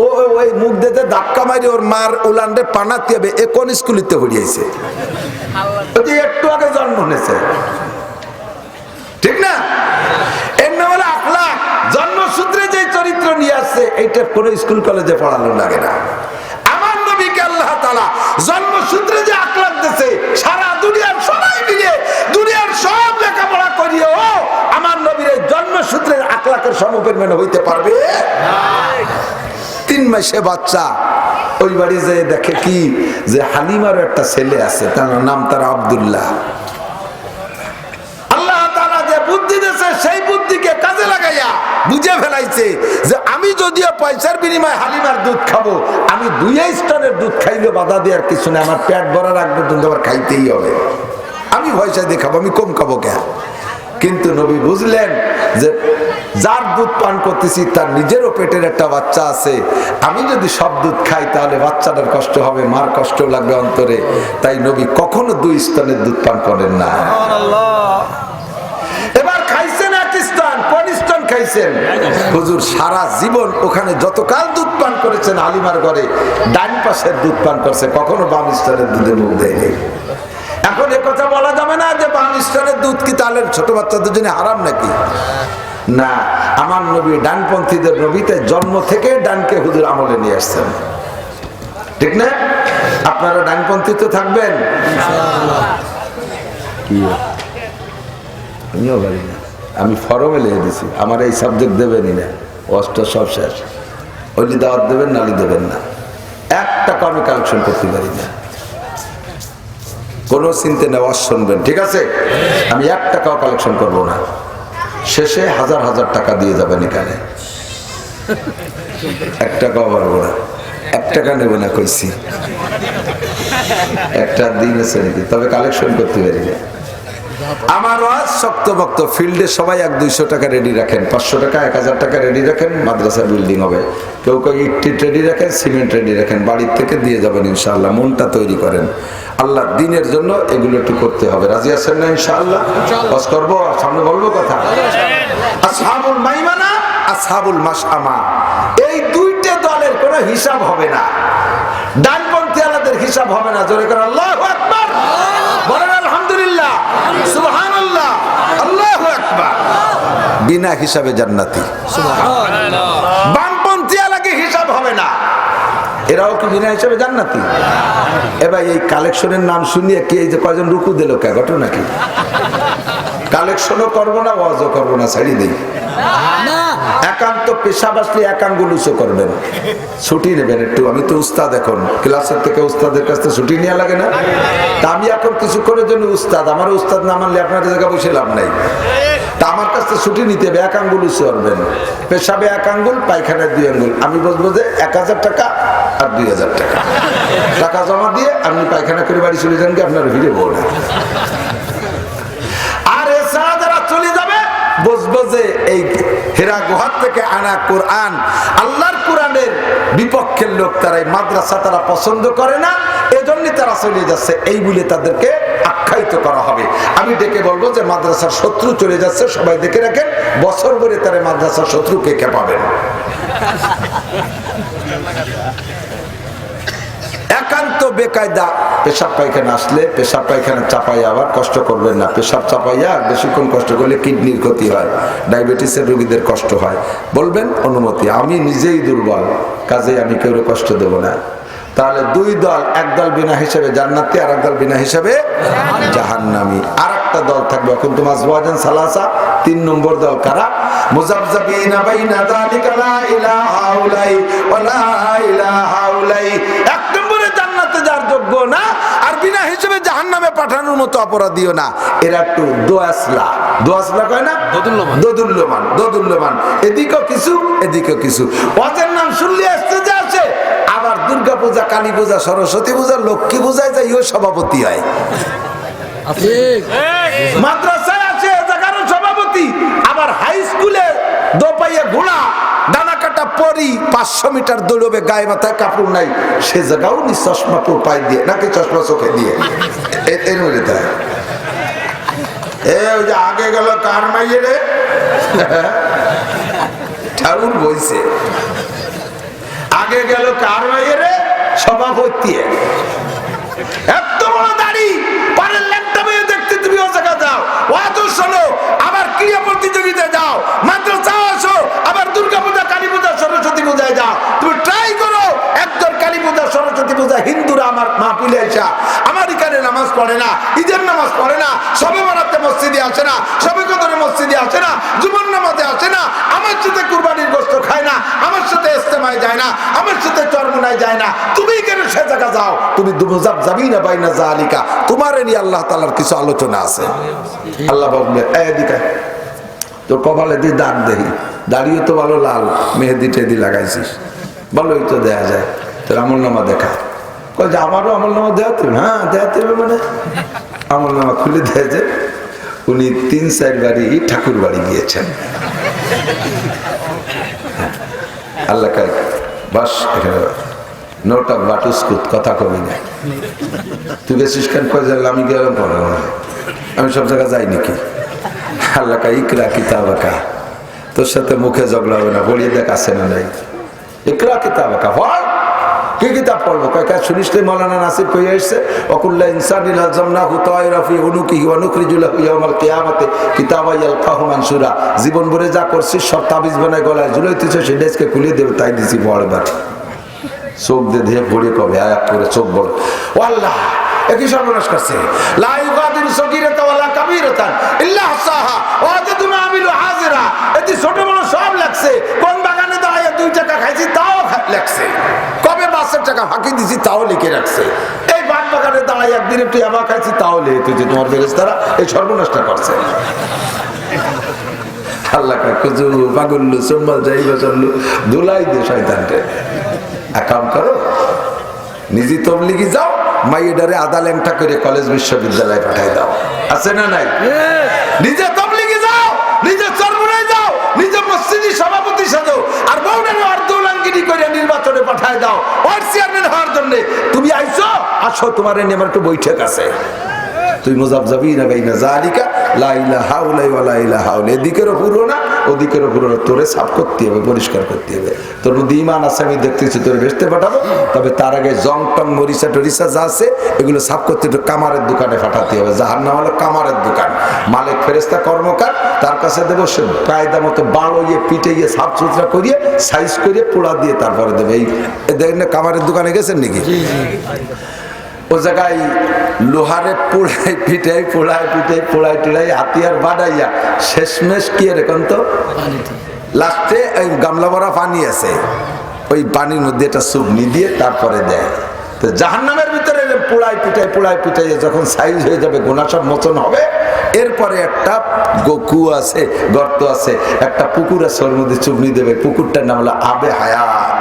ও ওই মুখ দিয়ে ধাক্কা মারি ওর মার উলান্ডে পানাতে হবে। এ কোন স্কুলিতে পড়িয়েছে? একটু আগে জন্ম হয়েছে, ঠিক না? এর নাম হলো আখলাক। জন্মসূত্রে যে চরিত্র নিয়ে আসছে এইটা কোনো স্কুল কলেজে পড়ানো লাগে না। আমার নবীকে আল্লাহ তাআলা জন্মসূত্রে যে আখলাক দিয়েছে, সারা দুনিয়ার সবাই মিলে দুনিয়ার সব লেখাপড়া করিয়ে ও আমার নবীর জন্মসূত্রের আখলাকের সমপরিমাণ হইতে পারবে না। 3 মাসে বাচ্চা ওই বাড়ি যে দেখে কি যে হালিমারও একটা ছেলে আছে, তার নাম তার আব্দুল্লাহ। আল্লাহ তাআলা যে বুদ্ধি দিয়েছে সেই বুদ্ধিকে কাজে লাগাইয়া বুঝে ফেলাইছে যে আমি যদিও পয়সার বিনিময়ে হালিমার দুধ খাবো, আমি 2 স্তনের দুধ খাইলে বাধা দেওয়ার কিছু নেই। আমার পেট ভরা রাখবো, দুধ আবার খাইতেই হবে। আমি পয়সা দিয়ে খাবো, আমি কম খাবো কেন? কিন্তু নবী বুঝলেন যে যার দুধ পান করতেছি তার নিজেরও পেটের একটা বাচ্চা আছে, আমি যদি সব দুধ খাই তাহলে বাচ্চাটার কষ্ট হবে, মার কষ্ট লাগবে অন্তরে। তাই নবী কখনো 2 স্তনের দুধ পান করেন না। এবার খাইছেন 1 স্তন, কোন স্তন খাইছেন? হুজুর সারা জীবন ওখানে যতকাল দুধ পান করেছেন হালিমার ঘরে, ডান পাশের দুধ পান করছে, কখনো বাম স্তনের দুধে মুখ দেয়নি। এখন কথা বলা যাবে না যে বাম স্তনের দুধ কি তাহলে ছোট বাচ্চাদের জন্য হারাম নাকি? না, আমার নবী ডানপন্থীদের নবীতে জন্ম থেকে ডানকে হুজুর আমলে নিয়ে আসছেন, ঠিক না? আপনারা ডানপন্থী তো থাকবেন। আমিও পারি না, আমি ফরমে লিখে দিছি আমার এই সাবজেক্ট দেবেনই না, অষ্ট সব শেষ। ওইলি দাওয়াত দেবেন, নালি দেবেন না। একটা আমি কালেকশন করতে পারি না, কোনো চিন্তা নেই, ওয়াজ শুনবেন, ঠিক আছে? আমি 1 টাকাও কালেকশন করবো না। শেষে 1000 টাকা দিয়ে যাবেন এখানে, 1 টাকাও পারবো না। 1 টাকা নেবে না কইছি, একটা দিন আছে নাকি, তবে কালেকশন করতে পারি না। আমার ওয়াজ শক্তভক্ত, ফিল্ডে সবাই 100-200 টাকা রেডি রাখেন, 500 টাকা 1000 টাকা রেডি রাখেন, মাদ্রাসা বিল্ডিং হবে। কেউ কেউ ইট রেডি রাখেন, সিমেন্ট রেডি রাখেন, বাড়ির থেকে দিয়ে যাবেন ইনশাআল্লাহ। মনটা তৈরি করেন, আল্লাহ দিনের জন্য এগুলো একটু করতে হবে। রাজি আছেন না ইনশাআল্লাহ? ওয়াজ করবো, সামনে বলবো কথা। আসহাবুল মাইমানা, আসহাবুল মাশআমা, এই 2টা দলের কোনো হিসাব হবে না। ডানপন্থী আলাদের হিসাব হবে না। জোরে করে আল্লাহু আকবার বলেন, আলহামদুলিল্লাহ, সুবহানাল্লাহ, আল্লাহু আকবার। বিনা হিসাবে জান্নাতি, সুবহানাল্লাহ। বামপন্থী আলাকে হিসাব হবে না, এরাও কি বিনা হিসাবে জান্নাতি? এবার এই কালেকশনের নাম শুনিয়ে কি এই যে কয়জন রুকু দিল কে, ঘটনা কি? কালেকশনও করবো না, ওয়াজও করবো না, ছাড়ি দিই। একান্ত পেশাব আসলে একাঙ্গুল উঁচু করবেন, ছুটি নেবেন একটু। আমি তো উস্তাদ, এখন ক্লাসের থেকে উস্তাদের কাছ থেকে ছুটি নেওয়া লাগে না? তা আমি এখন কিছুক্ষণের জন্য উস্তাদ, আমার উস্তাদ না মানলে আপনাদের জায়গায় বসে লাভ নাই। তা আমার কাছ থেকে ছুটি নিতে হবে, একাঙ্গুল উঁচু করবেন। পেশাবে 1 আঙ্গুল, পায়খানায় 2 আঙ্গুল। আমি বলবো যে 1000 টাকা আর 2000 টাকা টাকা জমা দিয়ে আপনি পায়খানা করে বাড়ি চলে যান, কি আপনার ভিড়ে বউ না। আর এছাড়া যারা চলে যাবে বুঝবো যে এই হেরা গুহার থেকে আনা কোরআন, আল্লাহর কোরআনের বিপক্ষের লোক, তারা এই মাদ্রাসা তারা পছন্দ করে না, এজন্য তারা চলে যাচ্ছে, এই বলে তাদেরকে আখ্যায়িত করা হবে। আমি ডেকে বলবো যে মাদ্রাসার শত্রু চলে যাচ্ছে, সবাই দেখে রাখেন, বছর ভরে তারা মাদ্রাসার শত্রুকে খেপাবেন। একান্ত বেকায়দা পেশাব পায়খানা আসলে পেশাব পায়খানা চাপাই আবার কষ্ট করবেন না। পেশাব চাপাইয়া বেশিক্ষণ কষ্ট করলে কিডনির ক্ষতি হয়, ডায়াবেটিসের রোগীদের কষ্ট হয়। বলবেন অনুমতি, আমি নিজেই দুর্বল, কাজে আমি কেউ কষ্ট দেব না। তাহলে দুই দল, এক দল বিনা হিসেবে জান্নাতি আর এক দল বিনা হিসেবে জাহান্নামী। আর একটা দল থাকবে কুনতুম আজওয়াজান সালাসা, 3 নম্বর দল কারা? মুযাবযাবিনা বাইনা যালিকা লা ইলাহা হাউলাই ওয়া লা ইলাহা হাউলাই। এক নম্বরে জান্নাতে যার যোগ্য না আর বিনা হিসেবে জাহান্নামে পাঠানোর মতো অপরাধীও না, এরা একটু দোয়াসলা, দোয়াসলা কয় না, দোদুল্যমান, দোদুল্যমান, এদিকেও কিছু এদিকেও কিছু। ওদের নাম শুনলে আসতে যে আসে, আবার দুর্গা পূজা, কালী পূজা, সরস্বতী পূজা, লক্ষ্মী পূজায় যাই ও সভাপতি হয়, মাদ্রাসায় আছে জায়গার সভাপতি, আবার হাই স্কুলে দোপাইয়ে ঘোড়া ডানা কাটা পরি 500 মিটার দৌড়বে, গায়ে মাথায় কাপড় নাই, সে জায়গাও নি চশমা পাই দিয়ে নাকি চশমা চোখে দিয়ে এর মধ্যে দেয়। ওই যে আগে গেল কার মাইয়ে রে ঠাকুর বইছে, আগে গেল কার মাইয়ে রে সভাপতি, এত বড় দাড়ি পারে ল্যাংটা মেয়ে দেখতে তুমি ও জায়গা যাও, ওয়াজ শোনো, আবার ক্রীড়া প্রতিযোগিতায় যাও, মাদ্রাসায় আসো, আবার দুর্গা পূজা, কালী পূজা, সরস্বতী পূজায় যাও। তুমি ট্রাই করো, একজন কালী পূজা, সরস্বতী পূজা হিন্দুরা আমার মাহফিলে আসা আমেরিকানে নামাজ পড়ে না, ঈদের নামাজ পড়ে না, সবে বরাতে মসজিদে আসে না, সবে কদরে মসজিদে আসে না, জুমার নামাজে আসে না, আমার সাথে কুরবানির গোশত খায় না, আমার সাথে ইস্তেমায় যায় না, আমার সাথে চরমনায় যায় না, তুমি কেন সে জায়গা যাও? তুমি মুযাবযাবিনা বাইনা যালিকা, তোমার নিয়ে আল্লাহ তাআলার কিছু আলোচনা আছে। আল্লাহ বলবে এদিকে তোর কপালে দিয়ে দাগ দেই, দাড়িও তো ভালো লাল, মেহেদি টেদি লাগাইছিস, ভালোই তো দেয়া যায়, তোর আমলনামা দেখা। কয় যে আমারও আমলনামা দেওয়াতে হবে? হ্যাঁ দেওয়াতে হবে, মানে আমলনামা খুলে দেয় যে উনি 3-4 বাড়ি ঠাকুর বাড়ি গিয়েছেন। আল্লাহ কাই বাস এখানে নোটা বাটুস্কুত কথা কবি না, তুই গেছিস কেন? কয় যে আমি গেলাম পরে, আমি সব জায়গায় যাই নাকি? আল্লাহ কা ইকরা কিতাবাকা, তোর সাথে মুখে ঝগড়া হবে না, বলিয়ে দেখ আছে না নাই। ইকরা কিতাবাকা, পড়। কি কিতাব পড়বো? কয় কাজ শুনিস রে, মাওলানা নাসির কই আসছে, ওয়াকুল্লা ইনসানিন আলজামনাহু তায়রা ফি উনুকিহি ওয়া নুখরিজু লাহু ইয়াওমাল কিয়ামাতি কিতাবান ইয়ালকাহু মানসুরা। জীবন ভরে যা করছিস সব তাবিজ বানায় গলায় ঝুলাইতেছ, সেটা আজকে খুলে দেব, তাই দিছি পড়বার। চোখ দিয়ে ধেয়ে পড়ে কবে আয়াত করে চোখ বড়, ও আল্লাহ একই সর্বনাশ করছে। লা ইউগাদিরু সগীরাতান ওয়ালা কাবীরাতান ইল্লা আহসাহা ওয়া ওয়াজাদু মা আমিলু হাজিরা। এতে ছোট বড় সব লাগছে, কোন বাগানে দাঁড়িয়ে 2 টাকা খাইছি তাও লাগছে, কবে 5 টাকা ফাঁকি দিছি তাও লিখে রাখছে, এই বাগ বাগানে দাঁড়িয়ে একদিন একটু ইয়াবা খাইছি তাও লিখেছে। তোমার ফেরেশতারা এই সর্বনাশটা করছে। আল্লাহ কা কুজু পাগল্লু সুম্মা যাইবা চললু, ধুলাই দে শয়তানকে। এক কাম করো, নিজে তবলিগি যাও, মাইয়েডারে আদা ল্যাংটা করে কলেজ বিশ্ববিদ্যালয়ে পাঠাই দাও, আছে না নাই? নিজে তবলিগি যাও, নিজে চরমনায় যাও, নিজে মসজিদি সভাপতি সাজো, আর বউডারে অর্ধলাঙ্গিনী করে নির্বাচনে পাঠাই দাও ওর চেয়ারম্যান হওয়ার জন্য। তুমি আইছো, আসো, তোমার এনে আমার একটু বৈঠক আছে। তুই মুযাবযাবিনা বাইনা যালিকা লা ইলাহা ইল্লা ওয়া লা ইলাহা ইল্লা, এদিকেরও পুরো না ওদিকেরও পুরো না, তোরে সাফ করতে হবে, পরিষ্কার করতে হবে। তোর মধ্যে ঈমান আছে আমি দেখতেছি, তোর বেচতে পাঠাবো, তবে তার আগে জং টং মরিচা টরিচা যা আছে এগুলো সাফ করতে একটু কামারের দোকানে পাঠাতে হবে। জাহান্নাম হলো কামারের দোকান, মালিক ফেরেশতা কর্মকার, তার কাছে দেবো, সে কায়দা মতো বাড়িয়ে পিটিয়ে সাফ সুতরা করিয়ে সাইজ করিয়ে পোড়া দিয়ে তারপরে দেবে। এই দেখেন না কামারের দোকানে গেছেন নাকি? ও জায়গায় লোহারে পোড়াই পিটাই পোড়াই পিটাই পোড়াই টোড়াই হাতিয়ার বাড়াইয়া শেষমেশ কি এরকম তো লাস্টে ওই গামলা ভরা পানি আছে, ওই পানির মধ্যে একটা সুবনি দিয়ে তারপরে দেয়। তো জাহান্নামের ভিতরে পোড়াই পিটাই যখন সাইজ হয়ে যাবে, গোনা সব মোচন হবে, এরপরে একটা গোকু আছে, গর্ত আছে, একটা পুকুর আছে, ওর মধ্যে চুবনি দেবে, পুকুরটার নাম হলো আবে হায়াত।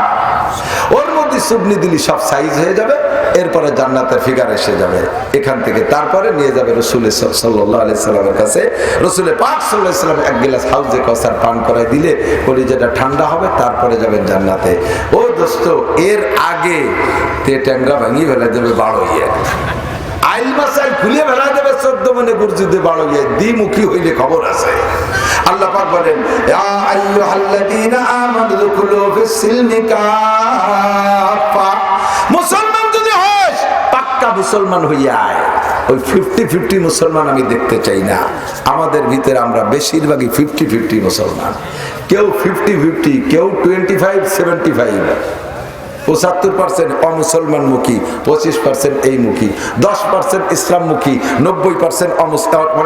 ওর মধ্যে চুবনি দিলি সব সাইজ হয়ে যাবে, এরপরে জান্নাতের ফিগার এসে যাবে এখান থেকে, তারপরে নিয়ে যাবে রসুল সাল্লাল্লাহু আলাইহি সাল্লামের কাছে। রসুল পাক সাল্লাল্লাহু আলাইহি সাল্লাম এক গ্লাস হাউজে কাউসার পান করাই দিলে কলিজাটা ঠান্ডা হবে, তারপরে যাবেন জান্নাতে। ও দোস্ত, এর আগে তে ট্যাঙ্গা ভাঙিয়ে ফেলে দেবে বাড় হইয়ে, আইল মাসাইল খুলিয়ে ফেলা দেবে 14 মনে গুরজুদে বাড় হইয়ে, দ্বিমুখী হইলে খবর আছে। আল্লাহ পাক বলেন, ইয়া আইয়ুহাল্লাযীনা আমানু দুখুলু ফিস-সিলমি কাফা। মুসলমান যদি হস, পাক্কা মুসলমান হইয়া আয়। ওই 50-50 মুসলমান আমি দেখতে চাই না। আমাদের ভিতরে আমরা বেশিরভাগই 50-50 মুসলমান, কেউ 50-50, কেউ 25-75। 75% অমুসলমান মুখী, 25% এই মুখী, 10% ইসলাম মুখী, 90%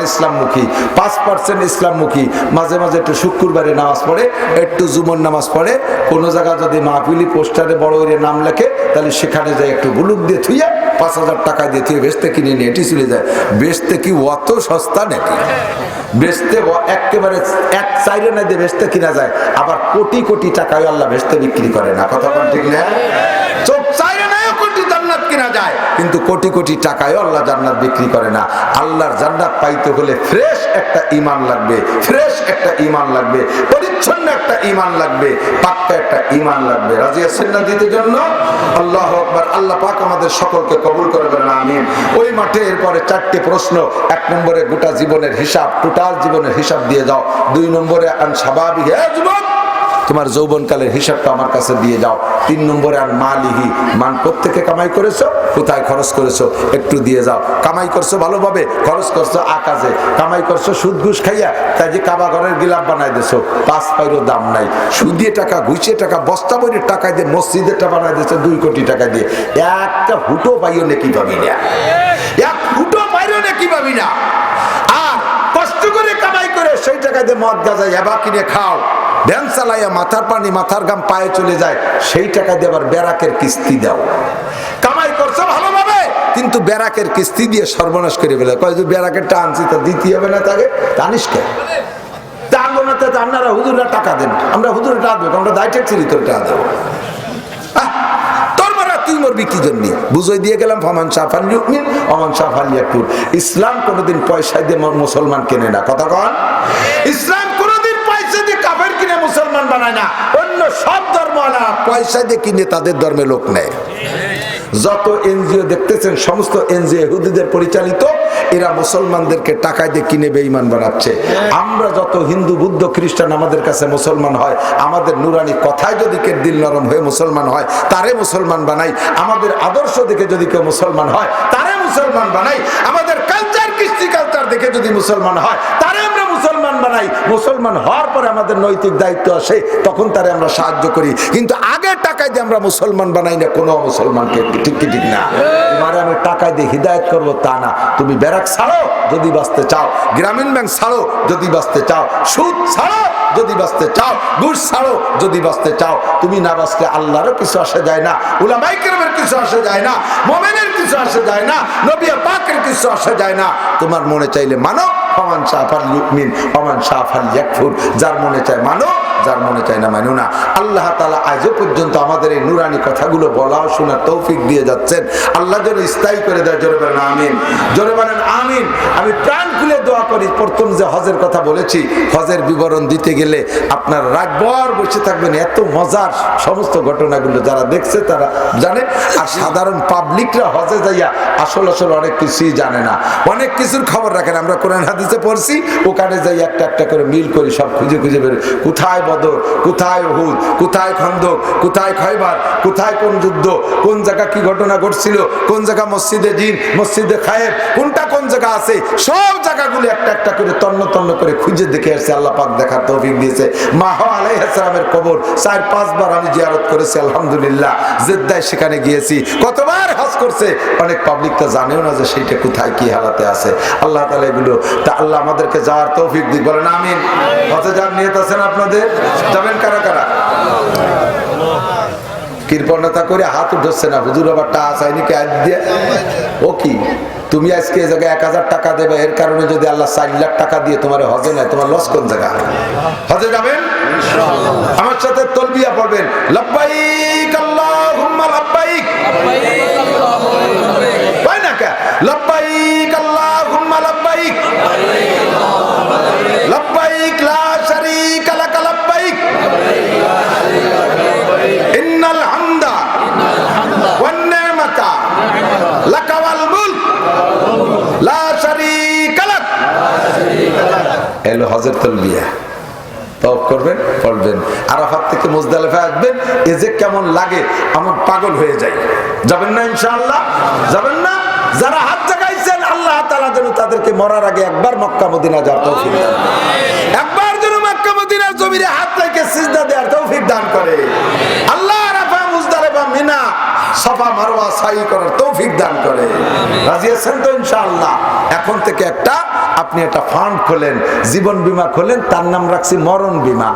ইসলাম মুখী, 5% ইসলাম মুখী। মাঝে মাঝে একটু শুক্রবারে নামাজ পড়ে, একটু জুমর নামাজ পড়ে, কোনো জায়গায় যদি মাহফিলি পোস্টারে বড় করে নাম লেখে তাহলে সেখানে যায় একটু গুলুক দিয়ে থুইয়া 5,000 টাকা দিয়ে থুয়ে বেচতে কিনে নিয়ে এটি চলে যায়। বেচতে কি অত সস্তা নাকি? বেচতে একেবারে এক চাইলে না দিয়ে বেচতে কিনা যায়, আবার কোটি কোটি টাকায় আল্লাহ বেচতে বিক্রি করে না। কথা কোন ঠিক না? চোখ চাইলে না কোটি জান্নাত কিনা যায়, কিন্তু কোটি কোটি টাকায় আল্লাহ জান্নাত বিক্রি করে না। আল্লাহর জান্নাত পাইতে হলে ফ্রেশ একটা ঈমান লাগবে, ফ্রেশ একটা ঈমান লাগবে, পরিচ্ছন্ন একটা ঈমান লাগবে, পাক্কা একটা ঈমান লাগবে। রাজি আছেন না দিতে জন্য? আল্লাহু আকবার। আল্লাহ পাক আমাদের সকলকে কবুল করে বলেন আমিন। ওই মাঠে এরপরে 4টি প্রশ্ন। 1 নম্বরে গোটা জীবনের হিসাব, টোটাল জীবনের হিসাব দিয়ে যাও। 2 নম্বরে আন স্বাভাবিক, হে যুবক তোমার যৌবনকালের হিসাবটা আমার কাছে দিয়ে যাও। 3 নম্বরে আন মালিহি, মান কোত্থেকে কামাই করেছো, কোথায় খরচ করেছো একটু দিয়ে যাও। কামাই করছো ভালোভাবে, খরচ করছো আকাজে, কামাই করছো সুদ ঘুষ খাইয়া, তাই যে কাবা ঘরের গিলাপ বানাই দিছো, 5 পাইরও দাম নাই। সুদিয়ে টাকা, ঘুষে টাকা, বস্তা বইয়ের টাকা দিয়ে মসজিদেরটা বানাই দিয়েছে 2 কোটি টাকা দিয়ে। একটা ফুটো পাইও নাকি পাবি না, এক ফুটো পাইও নাকি পাবি না। আর কষ্ট করে কামাই করে সেই টাকা দিয়ে মদ গাঁজা ইয়াবা কিনে খাও, ভ্যান চালাইয়া মাথার পানি মাথার গাম পায়ে চলে যায়, সেই টাকা দিয়ে আবার ব্যারাকের কিস্তি দাও। কামাই করছো ভালোভাবে, কিন্তু ব্যারাকের কিস্তি দিয়ে সর্বনাশ করে ফেলে। কয় যে ব্যারাকেরটা আনছি তা দিতে হবে না, তাকে জানিস কে আপনারা হুজুররা টাকা দেন, আমরা হুজুরে টাকা দেবো, আমরা দায় ঠেকছি তোর টাকা দেবো। তুই মরবি কি জন্য? বুঝাই দিয়ে গেলাম ফামান শাফাল ইউমিন ওমান শাফাল ইয়াকুর। ইসলাম কোনোদিন পয়সা দিয়ে মুসলমান কেনে না। কথা কন, ইসলাম কোনোদিন পয়সা দিয়ে কাফের কিনে মুসলমান বানায় না। অন্য সব ধর্ম না পয়সা দিয়ে কিনে তাদের ধর্মে লোক নেয়। যত এনজিও দেখতেছেন সমস্ত এনজিও ইহুদিদের পরিচালিত, এরা মুসলমানদেরকে টাকা দিয়ে কিনে বেঈমান বানাচ্ছে। আমরা যত হিন্দু বুদ্ধ খ্রিস্টান আমাদের কাছে মুসলমান হয়, আমাদের নুরানি কথায় যদি কেউ দিল নরম হয়ে মুসলমান হয় তারে মুসলমান বানাই। আমাদের আদর্শ দেখে যদি কেউ মুসলমান হয় তারে মুসলমান বানাই। আমাদের কালচার কৃষ্টি কালচার দেখে যদি মুসলমান হয় তারে আমরা মুসলমান বানাই। মুসলমান হওয়ার পরে আমাদের নৈতিক দায়িত্ব আসে, তখন তারে আমরা সাহায্য করি। কিন্তু আগে টাকায় দিয়ে আমরা মুসলমান বানাই না কোনো মুসলমানকে। ঠিক কি ঠিক না? তোমারে আমি টাকায় দিয়ে হিদায়ত করবো তা না। তুমি ব্যারাক ছাড়ো যদি বাঁচতে চাও, গ্রামীণ ব্যাংক ছাড়ো যদি বাঁচতে চাও, সুদ ছাড়ো যদি বাঁচতে চাও, ঘুষ ছাড়ো যদি বাঁচতে চাও। তুমি না বাঁচলে আল্লাহরও কিছু আসে যায় না, উলামায়ে কেরামের কিছু আসে যায় না, মুমিনের কিছু আসে যায় না, নবী পাকের কিছু আসে যায় না। তোমার মনে চাইলে মানো, ওমান শাফাল ইউমিন ওমান শাফাল ইয়াকফুর। যার মনে চায় মানো, যার মনে চায় না মানো না। আল্লাহ তাআলা আজও পর্যন্ত আমাদের এই নুরানি কথাগুলো বলা ও শোনার তৌফিক দিয়ে যাচ্ছেন। আল্লাহ যেন স্থায়ী করে দেয়। জোরে বলেন আমিন, জোরে বলেন আমিন। আমি প্রাণ খুলে দোয়া করি। প্রথম যে হজের কথা বলেছি, হজের বিবরণ দিতে গেলে আপনার রাতভর বসে থাকবেন। এত মজার সমস্ত ঘটনাগুলো যারা দেখছে তারা জানে, আর সাধারণ পাবলিকরা হজে যাইয়া আসল অনেক কিছুই জানে না, অনেক কিছুর খবর রাখেন। আমরা কোরআন হাদিসে পড়ছি, ওখানে যাই একটা একটা করে মিল করি, সব খুঁজে খুঁজে বের, কোথায় বদর, কোথায় উহুদ, কোথায় খন্দক, কোথায় খয়বার, কোথায় কোন যুদ্ধ, কোন জায়গা কি ঘটনা ঘটছিল, কোন জায়গা মসজিদে জিন, মসজিদে খায়ের, কোনটা কোন জায়গা আছে, সব জায়গাগুলো একটা একটা করে তন্ন তন্ন করে খুঁজে দেখে আসছে। আল্লাহ পাক দেখার তৌফিক দিয়েছে। মা হাওয়া আলাইহিস সালামের কবর 4-5 বার আমি জিয়ারত করেছি আলহামদুলিল্লাহ। জেদ্দায় সেখানে গিয়েছি, কতবার হজ করছে। অনেক পাবলিক তো জানেও না যে সেইটা কোথায় কি হালাতে আছে। আল্লাহ তাআলা এগুলো তা আল্লাহ আমাদেরকে যাওয়ার তৌফিক দিক। বলেন আমিন। হজে যাওয়ার নিয়ত আছেন আপনাদের? যাবেন কারা কারা? কৃপণতা করে হাত উঠছে না, হুজুর আবার টাকা চাইনি কে আজ দিয়ে। ও কি তুমি আজকে এই জায়গায় 1000 টাকা দেবে, এর কারণে যদি আল্লাহ 4 লাখ টাকা দিয়ে তোমার হজে নেয়, তোমার লস কোন জায়গা? হজে যাবেন ইনশাআল্লাহ। আমার সাথে তালবিয়া পড়বেন, লাব্বাইক আল্লাহুম্মা লাব্বাইক। পাই না কে? লাব্বাইক আল্লাহুম্মা লাব্বাইক, লাব্বাইক লা শারীকা লাক লাব্বাইক, ইন্নাল হামদা ওয়ান নি'মাতা লাকা ওয়াল মুলক লা শারীকা লাক। এলো হজের তালবিয়া। তওয়াফ করবেন, পড়বেন। আরাফাত থেকে মুজদালিফা আসবেন, এ যে কেমন লাগে আমার পাগল হয়ে যায়। যাবেন না ইনশাআল্লাহ? যাবেন না? যারা হাত জাগাইছেন আল্লাহ তাআলা যেন তাদেরকে মরার আগে একবার মক্কা মদিনা যাওয়ার তৌফিক দান, একবার যেন মক্কা মদিনার জমিনে হাত রেখে সিজদা দেওয়ার তৌফিক দান করে। আল্লাহ আরাফা, মুজদালিফা, মিনা সাফা মারওয়া সাই করার তৌফিক দান করে। রাজি আছেন তো ইনশাআল্লাহ? এখন থেকে আপনি একটা ফান্ড খোলেন, জীবন বীমা খোলেন, তার নাম রাখছি মরণ বীমা।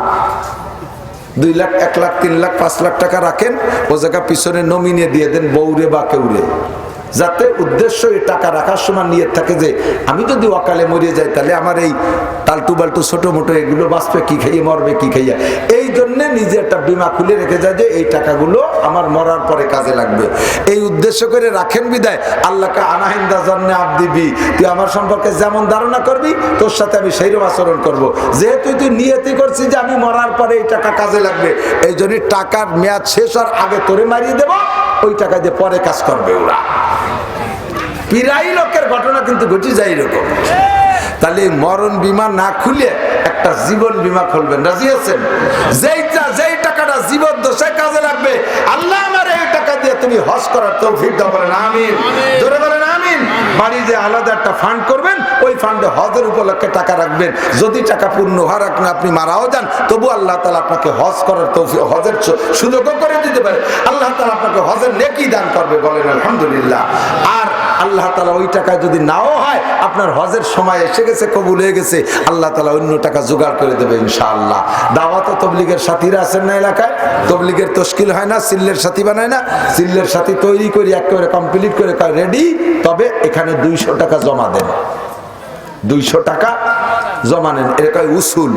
2 লাখ, 1 লাখ, 3 লাখ, 5 লাখ টাকা রাখেন, ও জায়গা পিছনে নমিনে দিয়ে দেন বউরে বা কেউরে, যাতে উদ্দেশ্য এই টাকা রাখার সময় নিয়ত থাকে যে আমি যদি অকালে মরে যাই তাহলে আমার এই টালটু বাল্টু ছোট মোটো এগুলো বাঁচবে কি খাইয়ে, মরবে কি খাইয়া। এই জন্যে নিজে একটা বীমা খুলে রেখে যায় যে এই টাকাগুলো আমার মরার পরে কাজে লাগবে। এই উদ্দেশ্য করে রাখেন বিদায় আল্লাহকে আনাহিন্দা জন্যে আব দিবি, তুই আমার সম্পর্কে যেমন ধারণা করবি তোর সাথে আমি সেইরকম আচরণ করবো। যেহেতু তুই নিয়তি করছিস যে আমি মরার পরে এই টাকা কাজে লাগবে, এই জন্য টাকার মেয়াদ শেষ হওয়ার আগে তোরে মারিয়ে দেবো, ওই টাকা দিয়ে পরে কাজ করবে ওরা। প্রায় লোকের ঘটনা কিন্তু ঘটে যায় এরকম। তাহলে মরণ বীমা না খুলে একটা জীবন বীমা খুলবেন। রাজি আছেন? যেই টাকাটা জীবন দশায় কাজে লাগবে, আল্লাহ আমার এই টাকা দিয়ে তুমি হজ করার তৌফিক দাও, বলেন আমিন। জোরে বলেন আমিন। বাড়ি যে আলাদা একটা ফান্ড করবেন, ওই ফান্ডে হজের উপলক্ষে টাকা রাখবেন। যদি টাকা পূর্ণ হওয়ার আগে আপনি মারাও যান, তবু আল্লাহ তাআলা আপনাকে হজ করার তৌফিক, হজের সুযোগও করে দিতে পারে। আল্লাহ তাআলা আপনাকে হজের নেকি দান করবে, বলেন আলহামদুলিল্লাহ। আর আল্লাহ তাআলা ওই টাকা যদি নাও হয়, আপনার হজের সময় এসে গেছে, কবুল হয়ে গেছে, আল্লাহ তাআলা অন্য টাকা জোগাড় করে দেবে ইনশাআল্লাহ। দাওয়াত ও তবলিগের সাথীরা আছেন না এলাকায়? তবলিগের তশকিল হয় না, সিল্লের সাথী বানায় না? সিল্লের সাথী তৈরি করি, একেবারে কমপ্লিট করে রেডি, তবে এখানে 200 টাকা জমা দেন। 200 টাকা জমা নেন, এটা উসুল।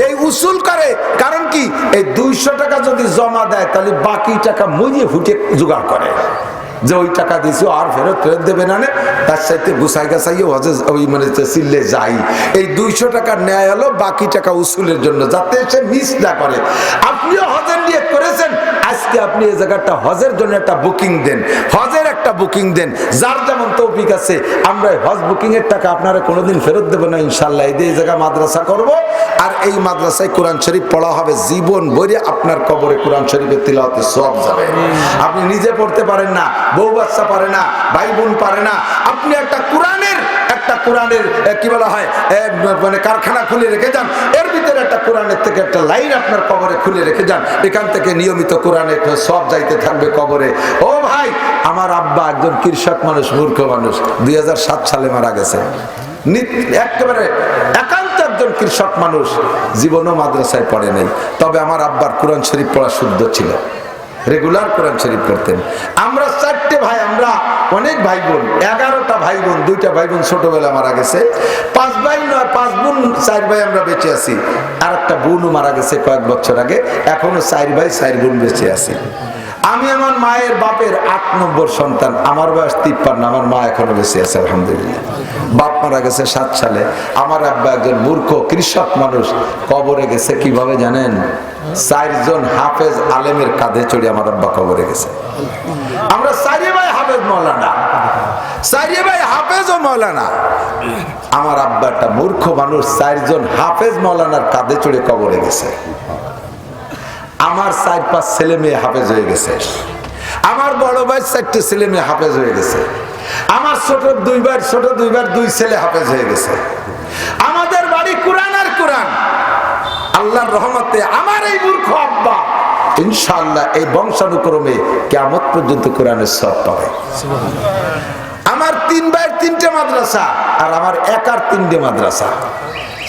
এই উসুল করে কারণ কি, এই 200 টাকা যদি জমা দেয় তাহলে বাকি টাকা মুড়িয়ে ফুটে জোগাড় করে, যে ওই টাকা দিয়েছি আর ফেরত দেবে না, তার সাথে গুছাই গাছাইয়ে ওই মানে সিল্লে যাই। এই 200 টাকার ন্যায় হলো বাকি টাকা উসুলের জন্য, যাতে সে মিস না করে। আপনিও হজের নিয়ত করেছেন, আজকে আপনি এই জায়গাটা হজের জন্য একটা বুকিং দেন, হজের একটা বুকিং দেন। যার যেমন তৌফিক আছে, আমরা হজ বুকিং এর টাকা আপনারা কোনোদিন ফেরত দেবো না ইনশাল্লাহ। এই জায়গা মাদ্রাসা করব, আর এই মাদ্রাসায় কোরআন শরীফ পড়া হবে, জীবন ভরে আপনার কবরে কোরআন শরীফের তিলাওয়াতের সওয়াব যাবে। আপনি নিজে পড়তে পারেন না, বউ বাচ্চা পারে না, ভাই বোন পারে না, আপনি একটা কোরআনের কি বলা হয় মানে কারখানা খুলে রেখে যান, এর ভিতরে একটা কোরআনের থেকে একটা লাইন আপনার কবরে খুলে রেখে যান, এখান থেকে নিয়মিত কোরআনের সব যাইতে থাকবে কবরে। ও ভাই, আমার আব্বা একজন কৃষক মানুষ, মূর্খ মানুষ, 2007 সালে মারা গেছে। একেবারে একান্ত একজন কৃষক মানুষ, জীবনও মাদ্রাসায় পড়ে নাই, তবে আমার আব্বার কোরআন শরীফ পড়া শুদ্ধ ছিল, রেগুলার কোরআন শরীফ পড়তেন। আমরা 4টে ভাই, আমরা অনেক ভাই বোন, 11টা ভাই বোন, 2টা ভাই বোন ছোটবেলা মারা গেছে, 5 ভাই নয় 5 বোন, 4 ভাই আমরা বেঁচে আছি। আর একটা বোনও মারা গেছে কয়েক বছর আগে, এখনো 4 ভাই 4 বোন বেঁচে আছি। আমি আমার মায়ের বাপের 8 নম্বর সন্তান, আমার বয়স 53, আমার মা এখনো বেঁচে আছে আলহামদুলিল্লাহ। বাপ মারা গেছে 7 সালে। আমার আব্বা একজন মূর্খ কৃষক মানুষ, কবরে গেছে কিভাবে জানেন? 4 জন হাফেজ আলেমের কাঁধে চড়ে আমার আব্বা কবরে গেছে। আমরা 4 ভাই হাফেজ মৌলানা, 4 ভাই হাফেজ ও মৌলানা। আমার আব্বা একটা মূর্খ মানুষ, 4 জন হাফেজ মৌলানার কাঁধে চড়ে কবরে গেছে। আমার 4-5 ছেলে মেয়ে হাফেজ হয়ে গেছে। আমার বড় ভাই 4টে ছেলে মেয়ে হাফেজ হয়ে গেছে। আমার ছোট 2 ভাই 2 ছেলে হাফেজ হয়ে গেছে। আমাদের বাড়ি কোরআন আর কোরআন। আল্লাহর রহমতে আমার এই মূর্খ আব্বা ইনশাআল্লাহ এই বংশানুক্রমে কিয়ামত পর্যন্ত কোরআনের সওয়াব পাবে। আমার 3 ভাইয়ের 3টে মাদ্রাসা, আর আমার একার 3টে মাদ্রাসা।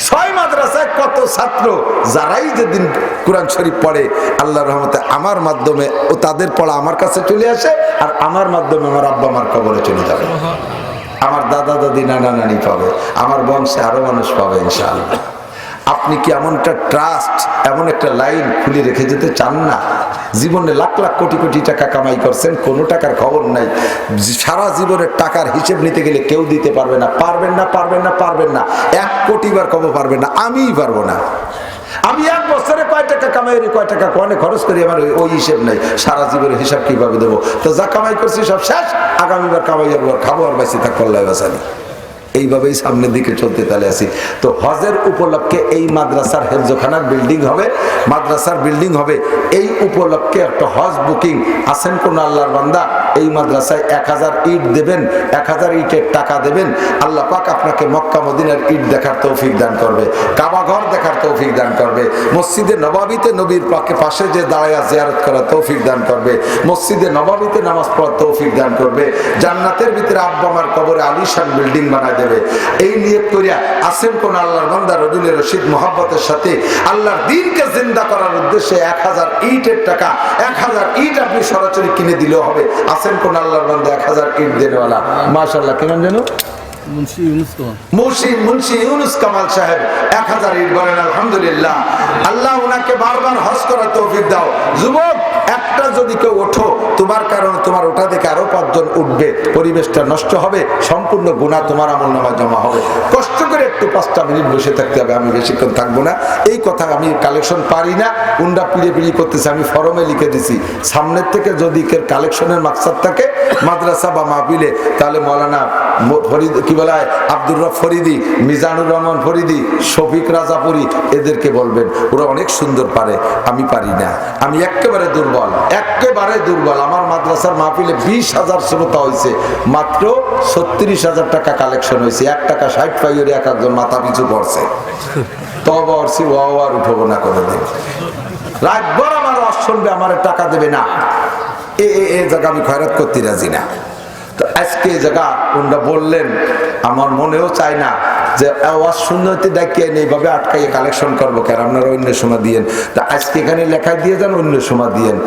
6 মাদ্রাসায় কত ছাত্র, যারাই যেদিন কোরআন শরীফ পড়ে আল্লাহর রহমতে আমার মাধ্যমে ও তাদের পড়া আমার কাছে চলে আসে, আর আমার মাধ্যমে আমার আব্বা আমার কবরে চলে যাবে। আমার দাদা দাদি নানা নানি পাবে, আমার বংশে আরো মানুষ পাবে ইনশাআল্লাহ। আপনি কি এমন একটা ট্রাস্ট, এমন একটা লাইন খুলে রেখে যেতে চান না? জীবনে লাখ লাখ কোটি কোটি টাকা কামাই করছেন, কোনো টাকার খবর নাই। সারা জীবনের টাকার হিসেব নিতে গেলে কেউ দিতে পারবে না, পারবেন না, পারবেন না, পারবেন না। 1 কোটি বার কবে পারবেন না, আমিই পারবো না। আমি 1 বছরে কয় টাকা কামাই, কয় টাকা কোনে খরচ করি, আমার ওই হিসেব নেই। সারা জীবনের হিসাব কিভাবে দেবো? তো যা কামাই করছি সব শেষ, আগামীবার কামাই যাবো, খাবো আর বাইসি থাকবো, আল্লাহ বাঁচানি। এইভাবেই সামনের দিকে চলতে তালে আসি। তো হজের উপলক্ষে এই মাদ্রাসার হেফজখানার বিল্ডিং হবে, মাদ্রাসার বিল্ডিং হবে। এই উপলক্ষে একটা হজ বুকিং আছেন কোন আল্লাহর বান্দা? এই মাদ্রাসায় 1000 ইট দেবেন, 1000 ইটের টাকা দেবেন, আল্লাহ পাক আপনাকে মক্কা মদিনার ইট দেখার তৌফিক দান করবে, কাবা ঘর দেখার তৌফিক দান করবে, মসজিদে নববীতে নবীর পাশে যে দাঁড়ায়া জিয়ারত করার তৌফিক দান করবে, মসজিদে নববীতে নামাজ পড়ার তৌফিক দান করবে, জান্নাতের ভিতরে আব্বা আমার কবরে আলিশান বিল্ডিং বানায় দেবে। এই নিয়ত করিয়া আসেন কোন আল্লাহর বান্দা রবিউল রশিদ মোহাব্বতের সাথে আল্লাহর দ্বীনকে জিন্দা করার উদ্দেশ্যে 1000 ইটের টাকা, 1000 ইট আপনি সরাসরি কিনে দিলেও হবে। আসেন কোন আল্লাহর বান্দা 1000 ইট দেনেওয়ালা, মাশাআল্লাহ, কেন জানো মুন্সি ইউনুস কামাল সাহেব 1000 ইট বলেন আলহামদুলিল্লাহ। আল্লাহ ওনাকে বারবার হজ করার তৌফিক দাও। যুবক, একটা যদি কেউ ওঠো, তোমার কারণে তোমার ওটা দেখে আরো 5 জন উঠবে, পরিবেশটা নষ্ট হবে, সম্পূর্ণ গুনাহ তোমার আমলনামায় জমা হবে। কষ্ট করে একটু 5টা মিনিট বসে থাকতে হবে, আমি বেশিক্ষণ থাকবো না। এই কথা আমি কালেকশন পারি না, উন্ডা পিড়ি করতেছে, আমি ফরমে লিখে দিছি সামনের থেকে যদি কালেকশনের মাকসাদ থাকে মাদ্রাসা বা মাহফিলে, তাহলে মৌলানা ফরিদ কি বলা হয় আব্দুর রব ফরিদি, মিজানুর রহমান ফরিদি, শফিক রাজাপুরি, এদেরকে বলবেন, ওরা অনেক সুন্দর পারে, আমি পারি না, আমি একেবারে দুর্বল, একেবারে দুর্বল। আমার মাদ্রাসার মাহফিলে 20,000 শ্রোতা হয়েছে, মাত্র 36,000 টাকা কালেকশন হয়েছে, 1 টাকা 60 পাইরে এক একজন মাথা পিছু পড়ছে। তবে অর্সি আর উঠবো না করে দিন, রাতভর আমার ওয়াজ শুনবে, আমার টাকা দেবে না, এ জায়গা আমি খয়রাত করতে রাজি না। তো আজকে এই জায়গা ওনারা বললেন, আমার মনেও চায় না যে আওয়াজ শুনতে ডাকিয়ে এইভাবে আটকাইয়ে কালেকশন করবো, কেন আপনারা অন্য সময় দিয়েন, তা আজকে এখানে লেখা দিয়ে যান, অন্য সময় দিয়েন।